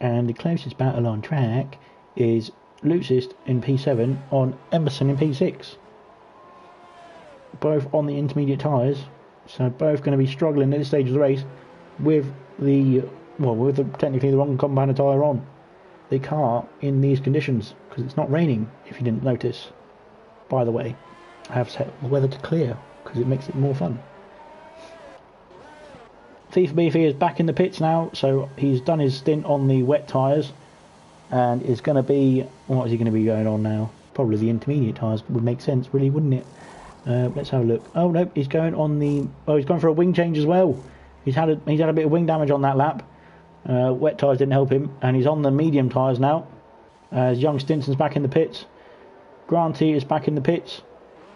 And the closest battle on track is Lucist in P7 on Emerson in P6. Both on the intermediate tyres, so both going to be struggling at this stage of the race with technically the wrong compound tyre on the car in these conditions, because it's not raining, if you didn't notice. By the way, I have set the weather to clear because it makes it more fun. FIFA Beefy is back in the pits now, so he's done his stint on the wet tyres and is going to be, what is he going to be going on now? Probably the intermediate tyres would make sense, really, wouldn't it? Let's have a look. Oh no, he's going for a wing change as well. He's had a bit of wing damage on that lap. Wet tyres didn't help him, and he's on the medium tyres now. As Young Stinson's back in the pits. Granty is back in the pits.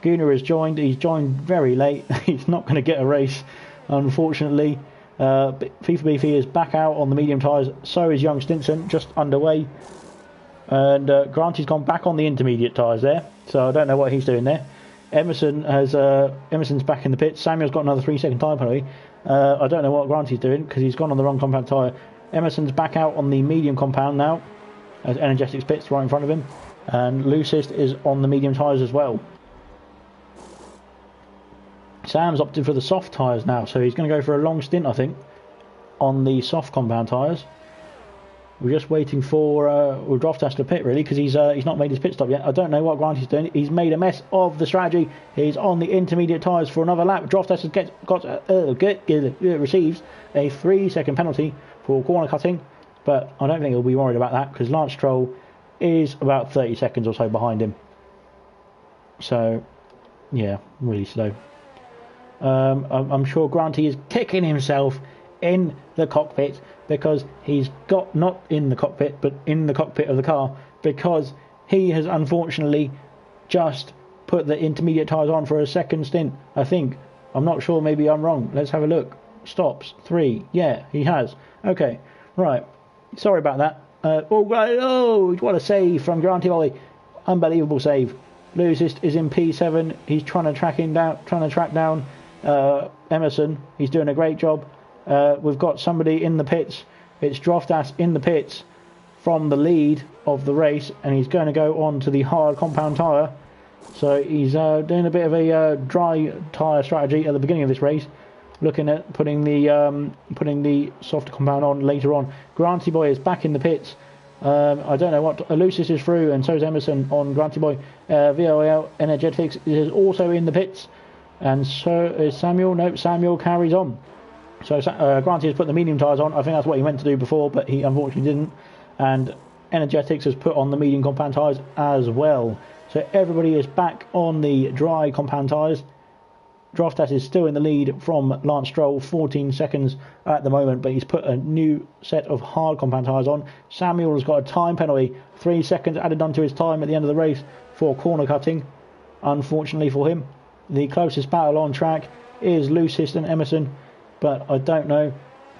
Gunnar has joined. He's joined very late. He's not going to get a race, unfortunately. FIFA Beefy is back out on the medium tyres. So is Young Stinson, just underway. And Granty's gone back on the intermediate tyres there. So I don't know what he's doing there. Emerson's back in the pits. Samuel's got another 3-second tyre penalty. I don't know what Granty's doing because he's gone on the wrong compound tyre. Emerson's back out on the medium compound now, as Energetics pits right in front of him. And Lucist is on the medium tyres as well. Sam's opted for the soft tyres now, so he's going to go for a long stint, I think, on the soft compound tyres. We're just waiting for Droftas to pit, really, because he's not made his pit stop yet. I don't know what Granty's doing. He's made a mess of the strategy. He's on the intermediate tyres for another lap. Droftas receives a 3-second penalty for corner cutting, but I don't think he'll be worried about that because Lance Stroll is about 30 seconds or so behind him. So, yeah, really slow. I'm sure Granty is kicking himself in the cockpit because he's got, not in the cockpit, but in the cockpit of the car, because he has unfortunately just put the intermediate tyres on for a second stint, I think. I'm not sure, maybe I'm wrong. Let's have a look. Stops. 3. Yeah, he has. Okay, right. Sorry about that. Oh, what a save from Granty Ollie. Unbelievable save. Lucist is in P7. He's trying to track down Emerson. He's doing a great job. We've got somebody in the pits. It's Droftas in the pits from the lead of the race, and he's going to go on to the hard compound tyre. So he's doing a bit of a dry tyre strategy at the beginning of this race, looking at putting the softer compound on later on. Granty Boy is back in the pits. I don't know what. Lucis is through, and so is Emerson on Granty Boy. VOL Energetics is also in the pits, and so is Samuel. Nope, Samuel carries on. So Granty has put the medium tyres on. I think that's what he meant to do before, but he unfortunately didn't. And Energetics has put on the medium compound tyres as well. So everybody is back on the dry compound tyres. Droftas is still in the lead from Lance Stroll, 14 seconds at the moment, but he's put a new set of hard compound tyres on. Samuel has got a time penalty, 3 seconds added onto his time at the end of the race for corner cutting, unfortunately for him. The closest battle on track is Lucist and Emerson, but I don't know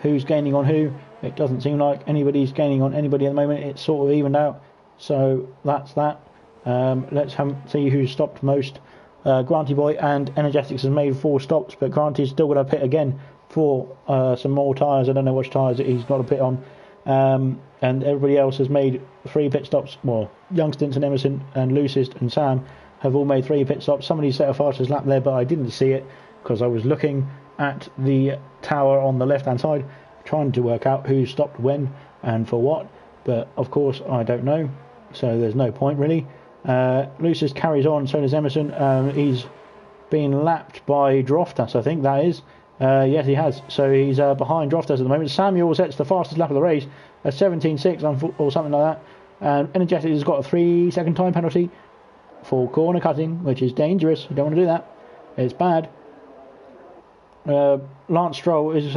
who's gaining on who. It doesn't seem like anybody's gaining on anybody at the moment. It's sort of evened out, so that's that. Let's see who's stopped most. Granty Boy and Energetics has made 4 stops, but Granty's still got to pit again for some more tyres. I don't know which tyres he's got to pit on. And everybody else has made 3 pit stops. Well, Young Stinson, Emerson and Lucist and Sam have all made 3 pit stops. Somebody set a fastest lap there, but I didn't see it because I was looking at the tower on the left hand side trying to work out who stopped when and for what, but of course I don't know, so there's no point really. Lucis carries on, so does Emerson. He's been lapped by Droftas, I think that is. Yes, he has. So he's behind Droftas at the moment. Samuel sets the fastest lap of the race, a 17.6 or something like that. And Energetic has got a 3-second time penalty for corner cutting, which is dangerous. You don't want to do that. It's bad. Lance Stroll is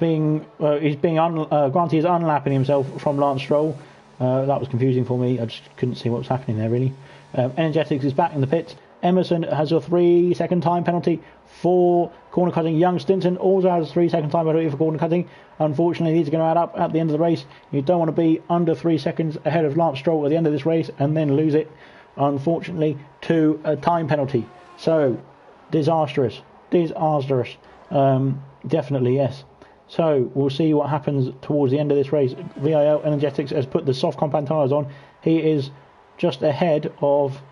Granty is unlapping himself from Lance Stroll. That was confusing for me. I just couldn't see what was happening there really. Energetics is back in the pits. Emerson has a 3-second time penalty for corner cutting. Young Stinson also has a 3-second time penalty for corner cutting. Unfortunately, these are going to add up at the end of the race. You don't want to be under 3 seconds ahead of Lance Stroll at the end of this race and then lose it, unfortunately, to a time penalty. So, disastrous. Definitely, yes. So, we'll see what happens towards the end of this race. VIL Energetics has put the soft compound tyres on. He is just ahead of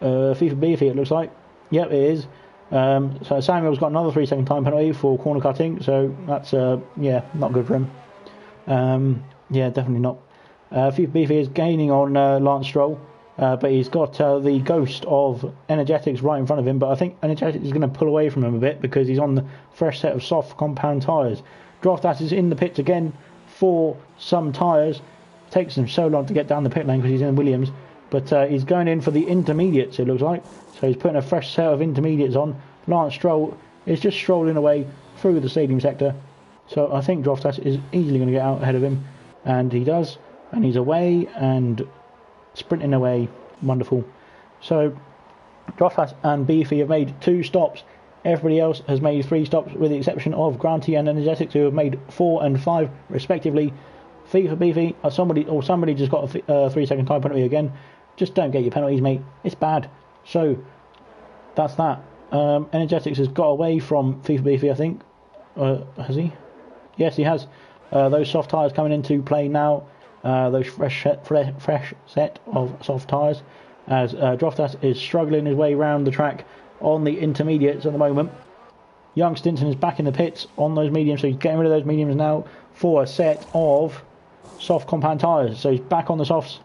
FIFA Beefy, it looks like. Yep, it is. So Samuel's got another 3-second time penalty for corner cutting, so that's not good for him. Definitely not. FIFA Beefy is gaining on Lance Stroll, but he's got the ghost of Energetics right in front of him, but I think Energetics is going to pull away from him a bit because he's on the fresh set of soft compound tyres. Droftas is in the pits again for some tyres. Takes him so long to get down the pit lane because he's in Williams, but he's going in for the intermediates, it looks like. So he's putting a fresh set of intermediates on. Lance Stroll is just strolling away through the stadium sector. So I think Droftas is easily going to get out ahead of him, and he does, and he's away and sprinting away. Wonderful. So Droftas and Beefy have made 2 stops. Everybody else has made 3 stops, with the exception of Granty and Energetics, who have made 4 and 5 respectively. FIFA Beefy, somebody just got a 3-second time penalty again. Just don't get your penalties, mate. It's bad. So that's that. Energetics has got away from FIFA Beefy, I think. Has he? Yes, he has. Those soft tyres coming into play now. Those fresh set of soft tyres, as Droftas is struggling his way around the track on the intermediates at the moment. Young Stinson is back in the pits on those mediums, so he's getting rid of those mediums now for a set of soft compound tyres. So he's back on the softs,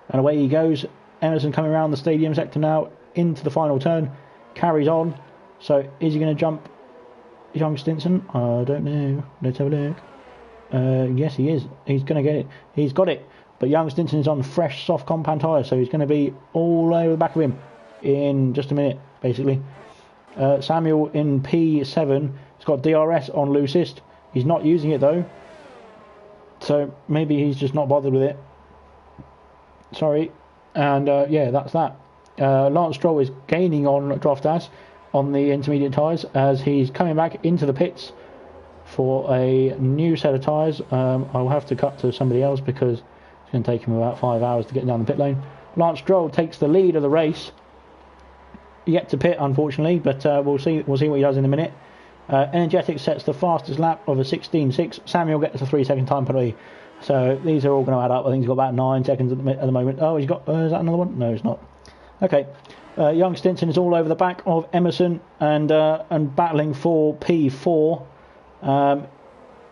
and away he goes. Emerson coming around the stadium sector now into the final turn, carries on. So is he going to jump Young Stinson? I don't know. Let's have a look. Yes, he is. He's going to get it. He's got it. But Young Stinson is on fresh, soft compound tyres, so he's going to be all over the back of him in just a minute, basically. Samuel in P7 has got DRS on loosest. He's not using it though, so maybe he's just not bothered with it. Sorry. And yeah, that's that. Lance Stroll is gaining on Droftas on the intermediate tyres as he's coming back into the pits for a new set of tyres. I'll have to cut to somebody else because it's going to take him about 5 hours to get down the pit lane. Lance Stroll takes the lead of the race. Yet to pit, unfortunately, but we'll see what he does in a minute. Energetic sets the fastest lap of a 16.6. Samuel gets a 3-second time penalty. So these are all going to add up. I think he's got about 9 seconds at the moment. Oh, he's got... is that another one? No, it's not. Okay. Young Stinson is all over the back of Emerson and battling for P4.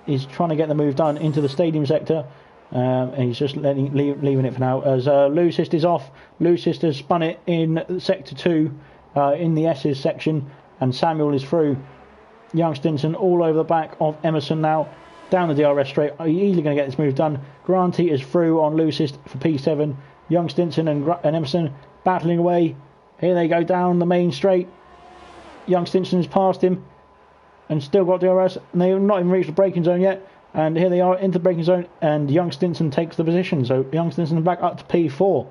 He's trying to get the move done into the stadium sector. And he's just leaving it for now. As Lucist is off. Lucist has spun it in Sector 2 in the S's section. And Samuel is through. Young Stinson all over the back of Emerson now. Down the DRS straight. Easily going to get this move done. Granty is through on Lucist for P7. Young Stinson and Emerson battling away. Here they go down the main straight. Young Stinson's passed him and still got DRS. And they've not even reached the braking zone yet. And here they are into the braking zone. And Young Stinson takes the position. So Young Stinson back up to P4.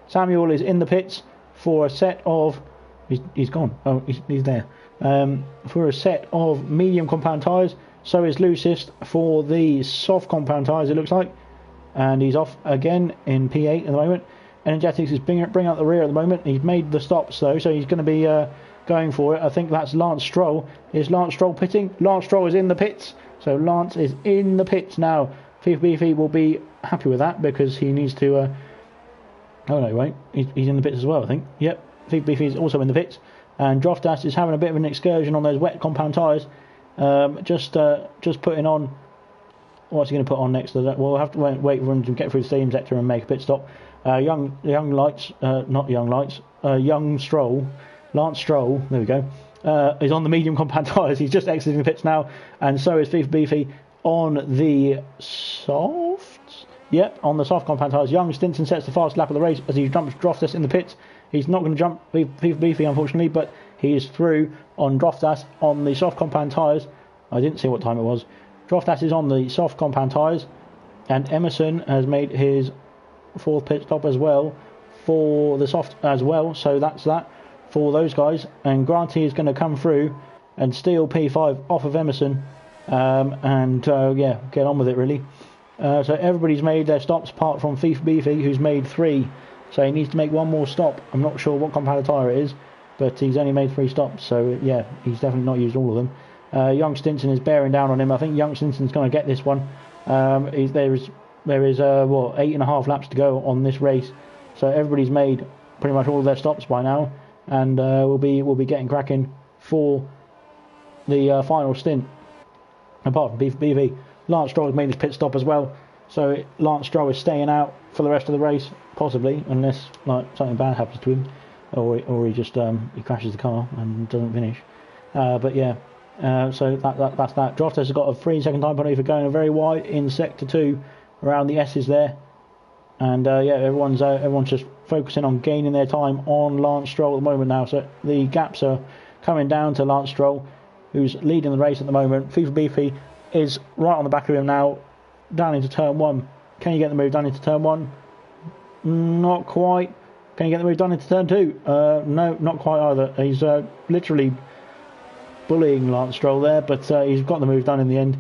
Samuel is in the pits for a set of... He's gone. Oh, he's there. For a set of medium compound tyres. So is Lucist for the soft compound tyres, it looks like. And he's off again in P8 at the moment. Energetics is bringing up the rear at the moment. He's made the stops though, so he's going to be going for it. I think that's Lance Stroll. Is Lance Stroll pitting? Lance Stroll is in the pits. So Lance is in the pits now. FIFA Beefy will be happy with that because he needs to... oh no, he won't. He's in the pits as well, I think. Yep, FIFA Beefy is also in the pits. And Droftas is having a bit of an excursion on those wet compound tyres. Just putting on... What's he going to put on next to that? We'll have to wait for him to get through the stadium sector and make a pit stop. Young Stroll, Lance Stroll, there we go, is on the medium compound tyres. He's just exiting the pits now, and so is FIFA Beefy on the softs. Yep, on the soft compound tyres. Young Stinson sets the fast lap of the race as he jumps Droftas in the pits. He's not going to jump FIFA Beefy, unfortunately, but he is through on Droftas on the soft compound tyres. I didn't see what time it was. Droftas is on the soft compound tyres, and Emerson has made his 4th pit stop as well for the soft as well. So that's that for those guys. And Granty is going to come through and steal P5 off of Emerson, yeah, get on with it really. So everybody's made their stops apart from FIFA Beefy, who's made 3. So he needs to make 1 more stop. I'm not sure what compound tyre it is, but he's only made 3 stops. So yeah, he's definitely not used all of them. Young Stinson is bearing down on him. I think Young Stinson's going to get this one. There is 8.5 laps to go on this race, so everybody's made pretty much all of their stops by now, and we'll be getting cracking for the final stint. Apart from BV, Lance Stroll has made his pit stop as well, so Lance Stroll is staying out for the rest of the race, possibly, unless like something bad happens to him, or he just he crashes the car and doesn't finish. But yeah. So that's that. Droftas has got a 3-second time penalty for going very wide in Sector 2 around the S's there. And yeah, everyone's just focusing on gaining their time on Lance Stroll at the moment now. So the gaps are coming down to Lance Stroll, who's leading the race at the moment. FIFA Beefy is right on the back of him now, down into Turn 1. Can you get the move down into Turn 1? Not quite. Can he get the move done into turn 2? No, not quite either. He's literally bullying Lance Stroll there, but he's got the move done in the end.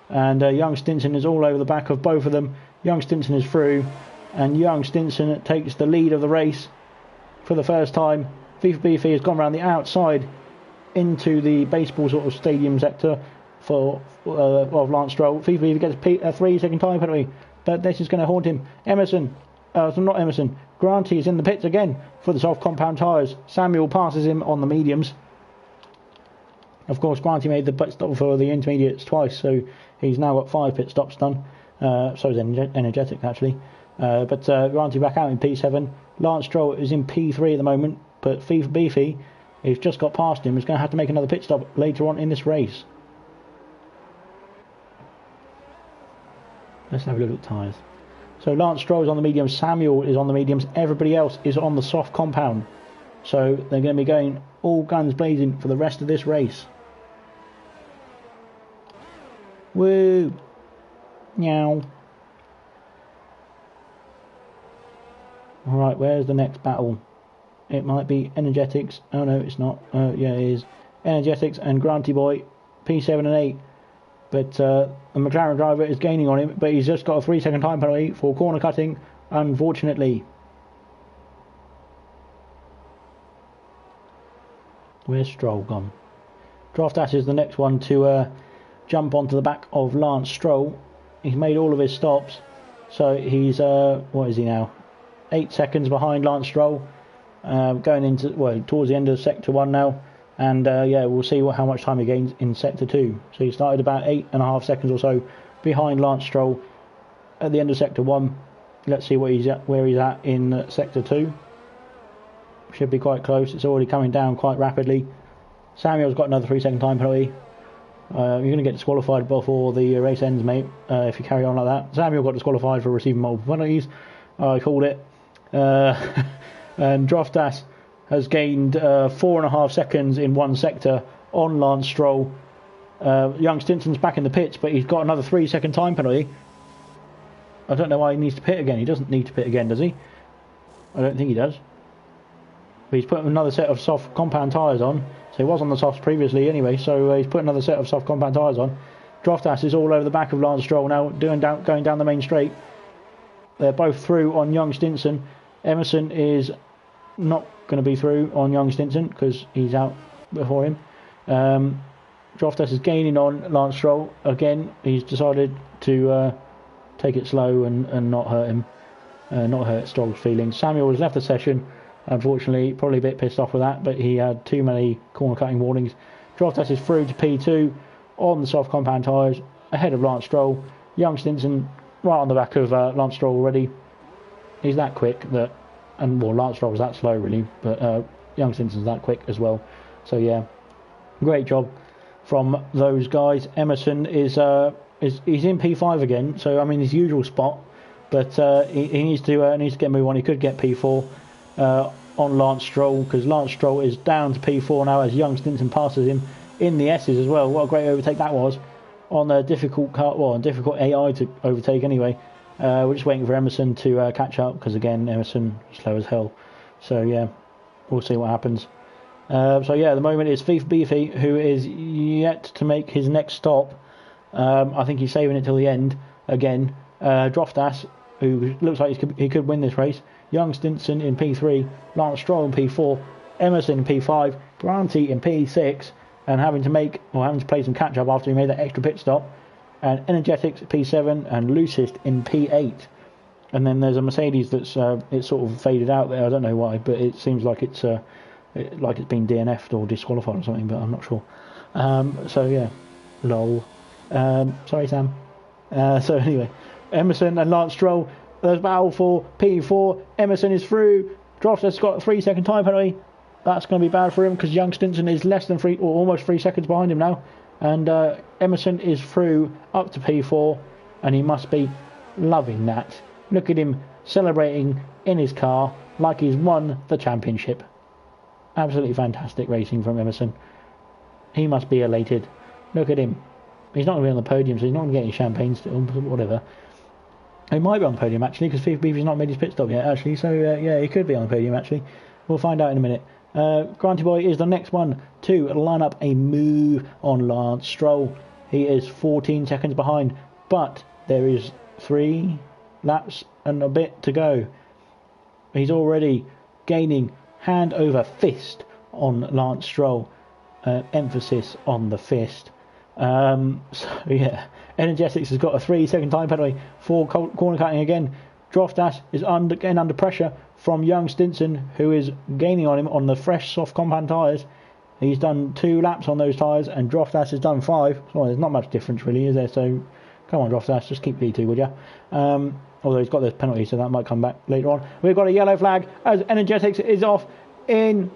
And Young Stinson is all over the back of both of them. Young Stinson is through, and Young Stinson takes the lead of the race for the first time. FIFA Beefy has gone around the outside into the baseball sort of stadium sector of Lance Stroll. FIFA Beefy gets a 3-second time penalty, but this is going to haunt him. Not Emerson. Granty is in the pits again for the soft compound tyres. Samuel passes him on the mediums. Of course, Granty made the pit stop for the intermediates twice, so he's now got 5 pit stops done. So is Energetic, actually. But Granty back out in P7. Lance Stroll is in P3 at the moment, but FIFA Beefy, who's just got past him, is going to have to make another pit stop later on in this race. Let's have a look at the tyres. So Lance Stroll is on the mediums, Samuel is on the mediums, everybody else is on the soft compound. So they're going to be going all guns blazing for the rest of this race. Woo! Meow. Alright, where's the next battle? It might be Energetics. Oh no, it's not. Yeah, it is. Energetics and Granty Boy, P7 and 8. But the McLaren driver is gaining on him, but he's just got a 3-second time penalty for corner cutting, unfortunately. Where's Stroll gone? Droftash is the next one to jump onto the back of Lance Stroll. He's made all of his stops, so he's what is he now? 8 seconds behind Lance Stroll, going into towards the end of sector 1 now. And yeah, we'll see how much time he gains in sector 2. So he started about 8.5 seconds or so behind Lance Stroll at the end of sector 1. Let's see where he's at in sector 2. Should be quite close. It's already coming down quite rapidly. Samuel's got another 3-second time penalty. You're going to get disqualified before the race ends, mate, if you carry on like that. Samuel got disqualified for receiving multiple penalties. I called it. And Droftash has gained 4.5 seconds in one sector on Lance Stroll. Young Stinson's back in the pits, but he's got another 3-second time penalty. I don't know why he needs to pit again. He doesn't need to pit again, does he? I don't think he does. But he's put another set of soft compound tyres on. So he was on the softs previously anyway, so he's put another set of soft compound tyres on. Droftash is all over the back of Lance Stroll now, going down the main straight. They're both through on Young Stinson. Emerson is not going to be through on Young Stinson because he's out before him. Droftash is gaining on Lance Stroll again. He's decided to take it slow and not hurt him, not hurt Stroll's feelings. Samuel has left the session, unfortunately, probably a bit pissed off with that, but he had too many corner cutting warnings. Droftash is through to P2 on the soft compound tyres ahead of Lance Stroll. Young Stinson right on the back of Lance Stroll already. He's that quick that, and well, Lance Stroll was that slow really, but Young Stinson's that quick as well. So yeah, great job from those guys. Emerson is he's in P5 again, so I'm in his usual spot, but he needs to get a move on. He could get P4 on Lance Stroll, because Lance Stroll is down to P4 now as Young Stinson passes him in the S's as well. What a great overtake that was on a difficult difficult AI to overtake anyway. We're just waiting for Emerson to catch up, because again, Emerson is slow as hell. So yeah, we'll see what happens. So yeah, at the moment it's FIFA Beefy, who is yet to make his next stop. I think he's saving it till the end again. Droftash, who looks like he could win this race. Young Stinson in P3, Lance Stroll in P4, Emerson in P5, Granty in P6, and having to play some catch up after he made that extra pit stop. And Energetics P7 and Lucist in P8. And then there's a Mercedes that's it's sort of faded out there. I don't know why, but it seems like it's been DNF'd or disqualified or something, but I'm not sure. So yeah, lol. Sorry, Sam. So anyway, Emerson and Lance Stroll. There's battle for P4. Emerson is through. Droftash's got a 3-second time penalty. That's going to be bad for him, because Young Stinson is less than 3 or almost 3 seconds behind him now. And Emerson is through up to P4, and he must be loving that. Look at him celebrating in his car like he's won the championship. Absolutely fantastic racing from Emerson. He must be elated. Look at him. He's not going to be on the podium, so he's not going to get any champagne still, but whatever. He might be on the podium actually, because FIFA Beefy's not made his pit stop yet actually, so yeah, he could be on the podium actually. We'll find out in a minute. Granty Boy is the next one to line up a move on Lance Stroll. He is 14 seconds behind, but there is 3 laps and a bit to go. He's already gaining hand over fist on Lance Stroll. Emphasis on the fist. So yeah, Energetics has got a 3-second time penalty for corner cutting again. Droftas is getting under pressure from young Stinson, who is gaining on him on the fresh soft compound tyres. He's done 2 laps on those tyres, and Droftas has done 5. So there's not much difference really, is there? So come on, Droftas, just keep P2, would you? Although he's got this penalty, so that might come back later on. We've got a yellow flag as Energetics is off in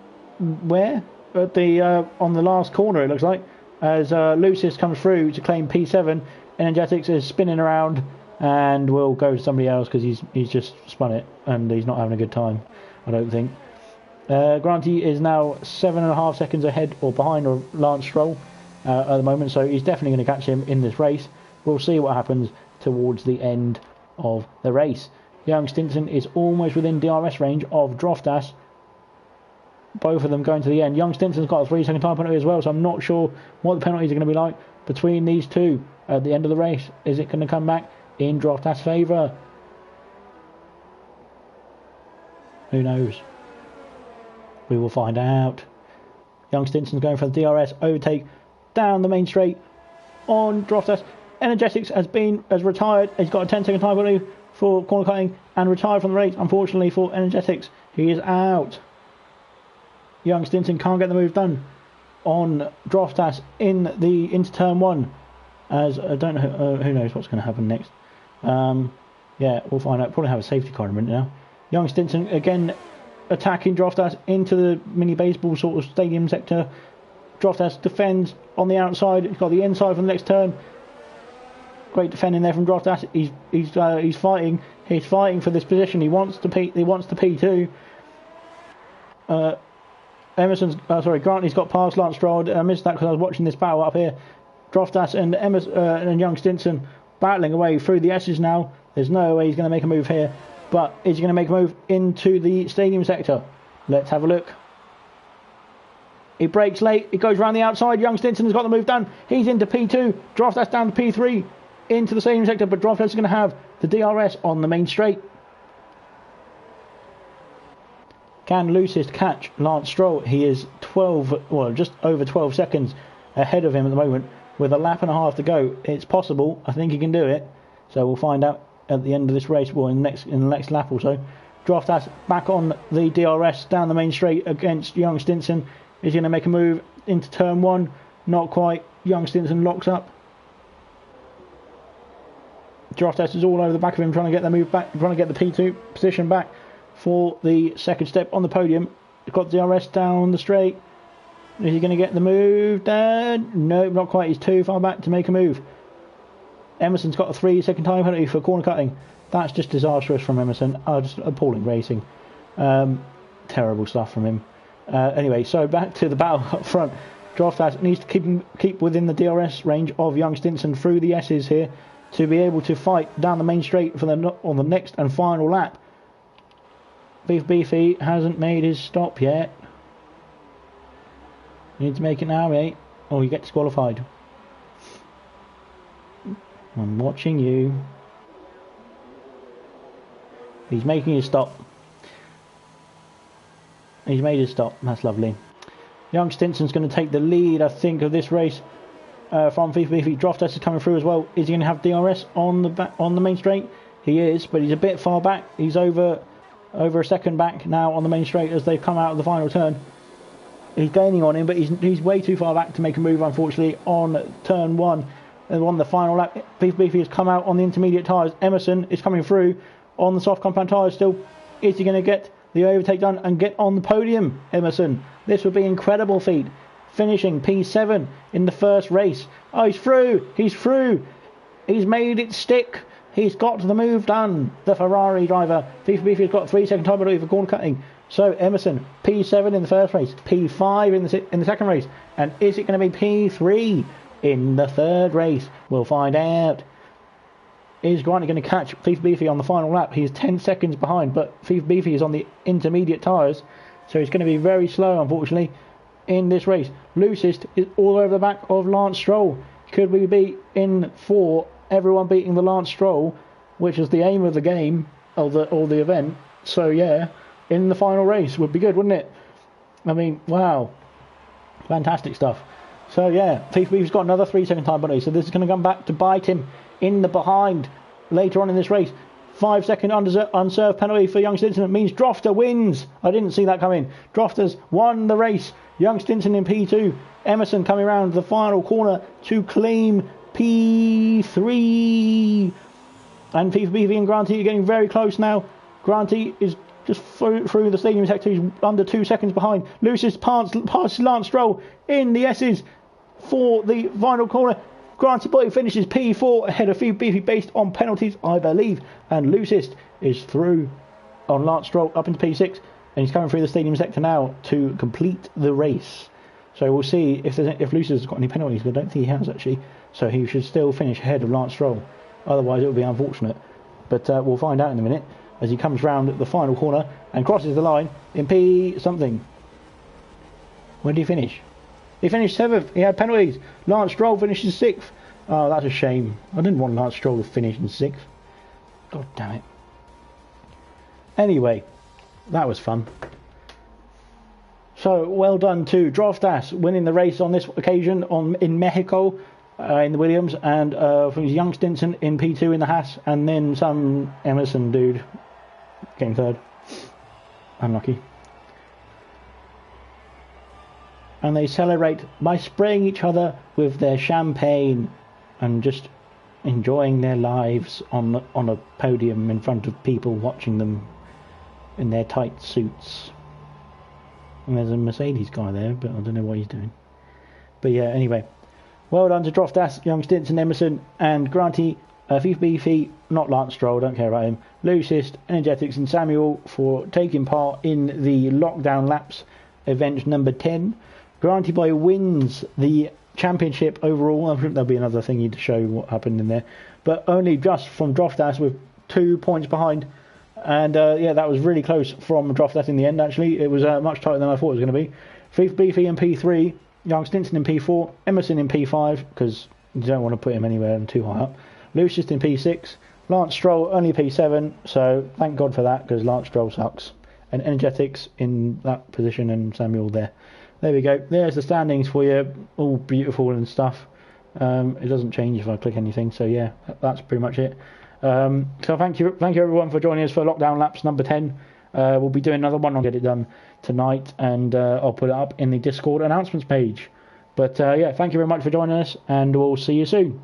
where? At the on the last corner, it looks like, as Lucis comes through to claim P7. Energetics is spinning around and will go to somebody else because he's just spun it and he's not having a good time, I don't think. Granty is now 7.5 seconds ahead or behind of Lance Stroll at the moment, so he's definitely going to catch him in this race. We'll see what happens towards the end of the race. Young Stinson is almost within DRS range of Droftas. Both of them going to the end. Young Stinson's got a 3-second time penalty as well, so I'm not sure what the penalties are going to be like between these two at the end of the race. Is it going to come back in Droftas' favour? Who knows? We will find out. Young Stinson's going for the DRS overtake down the main straight on Droftas. Energetics has retired. He's got a 10-second time penalty for corner cutting and retired from the race. Unfortunately for Energetics, he is out. Young Stinson can't get the move done on Droftas into turn 1. As I don't know, who knows what's going to happen next. Yeah, we'll find out. Probably have a safety car in a minute now. Young Stinson again attacking Droftas into the mini baseball sort of stadium sector. Droftas defends on the outside. He's got the inside from the next turn. Great defending there from Droftas. He's fighting. He's fighting for this position. He wants to P2. Granty's got past Lance Stroll. I missed that because I was watching this battle up here. Droftas and young Stinson battling away through the S's now. There's no way he's going to make a move here. But is he going to make a move into the stadium sector? Let's have a look. He breaks late. He goes around the outside. Young Stinson has got the move done. He's into P2. Droftas down to P3 into the stadium sector. But Droftas is going to have the DRS on the main straight. Can Lucis catch Lance Stroll? He is just over 12 seconds ahead of him at the moment with a lap and a half to go. It's possible. I think he can do it. So we'll find out at the end of this race, well, in the next lap or so. Droftas back on the DRS down the main straight against young Stinson. Is going to make a move into turn 1. Not quite. Young Stinson locks up. Droftas is all over the back of him trying to get the move back, trying to get the P2 position back for the second step on the podium. He's got DRS down the straight. Is he going to get the move done? No, not quite. He's too far back to make a move. Emerson's got a 3-second time penalty for corner cutting. That's just disastrous from Emerson. Just appalling racing. Terrible stuff from him. Anyway, so back to the battle up front. Droftas needs to keep within the DRS range of young Stinson through the S's here to be able to fight down the main straight for on the next and final lap. Beefy hasn't made his stop yet. You need to make it now, mate, or you get disqualified. I'm watching you. He's making his stop. He's made his stop. That's lovely. Young Stinson's going to take the lead, I think, of this race from Beefy. Droftas is coming through as well. Is he going to have DRS on the main straight? He is, but he's a bit far back. He's over a second back now on the main straight as they've come out of the final turn. He's gaining on him, but he's way too far back to make a move, unfortunately, on turn 1. And on the final lap, Beefy has come out on the intermediate tyres. Emerson is coming through on the soft compound tyres still. Is he going to get the overtake done and get on the podium, Emerson? This would be an incredible feat. Finishing P7 in the first race. Oh, he's through. He's through. He's made it stick. He's got the move done. The Ferrari driver. Beefy has got a 3-second time penalty for corner cutting. So Emerson, P7 in the first race. P5 in the second race. And is it going to be P3 in the third race? We'll find out. is Granty going to catch Thief Beefy on the final lap? He's 10 seconds behind, but Thief Beefy is on the intermediate tyres, so he's going to be very slow, unfortunately, in this race. Loosest is all over the back of Lance Stroll. Could we be in for everyone beating the Lance Stroll, which is the aim of the game, or the event? So yeah, in the final race would be good, wouldn't it? I mean, wow. Fantastic stuff. So yeah, Thief Beefy's got another 3 second time penalty, so this is going to come back to bite him in the behind later on in this race. 5 second unserved penalty for Young Stinson. It means Drofter wins. I didn't see that coming. Drofter's won the race. Young Stinson in P2. Emerson coming around the final corner to claim P3. And Thief Beefy and Granty are getting very close now. Granty is just through the stadium sector. He's under 2 seconds behind. Lucius passes Lance Stroll in the S's for the final corner. Granty Boy finishes P4 ahead of Thief Beefy based on penalties, I believe. And Lucius is through on Lance Stroll up into P6. And he's coming through the stadium sector now to complete the race. So we'll see if Lucius has got any penalties. I don't think he has, actually. So he should still finish ahead of Lance Stroll. Otherwise it would be unfortunate. But we'll find out in a minute as he comes round the final corner and crosses the line in P something. Where did he finish? He finished 7th. He had penalties. Lance Stroll finishes 6th. Oh, that's a shame. I didn't want Lance Stroll to finish in 6th. God damn it. Anyway, that was fun. So, well done to Droftas winning the race on this occasion in Mexico in the Williams, and from Young Stinson in P2 in the Haas, and then some Emerson dude getting 3rd. Unlucky. And they celebrate by spraying each other with their champagne and just enjoying their lives on a podium in front of people watching them in their tight suits. And there's a Mercedes guy there, but I don't know what he's doing. But yeah, anyway, well done to Droftas, Young Stinson, Emerson, and Granty, Thief Beefy, not Lance Stroll, don't care about him, Lucis, Energetics, and Samuel for taking part in the Lockdown Laps event number 10. Granty Boy wins the championship overall. I think there'll be another thingy to show what happened in there, but only just from Droftas with 2 points behind. And yeah, that was really close from Droftas in the end. Actually, it was much tighter than I thought it was going to be. Thief Beefy in P3, Young Stinson in P4, Emerson in P5 because you don't want to put him anywhere too high up. Lucius in P6, Lance Stroll only P7. So thank God for that, because Lance Stroll sucks. And Energetics in that position, and Samuel there. There we go. There's the standings for you, all beautiful and stuff. It doesn't change if I click anything. So yeah, that's pretty much it. So thank you everyone for joining us for Lockdown Laps number 10. We'll be doing another one. I'll get it done tonight, and I'll put it up in the Discord announcements page. But yeah, thank you very much for joining us, and we'll see you soon.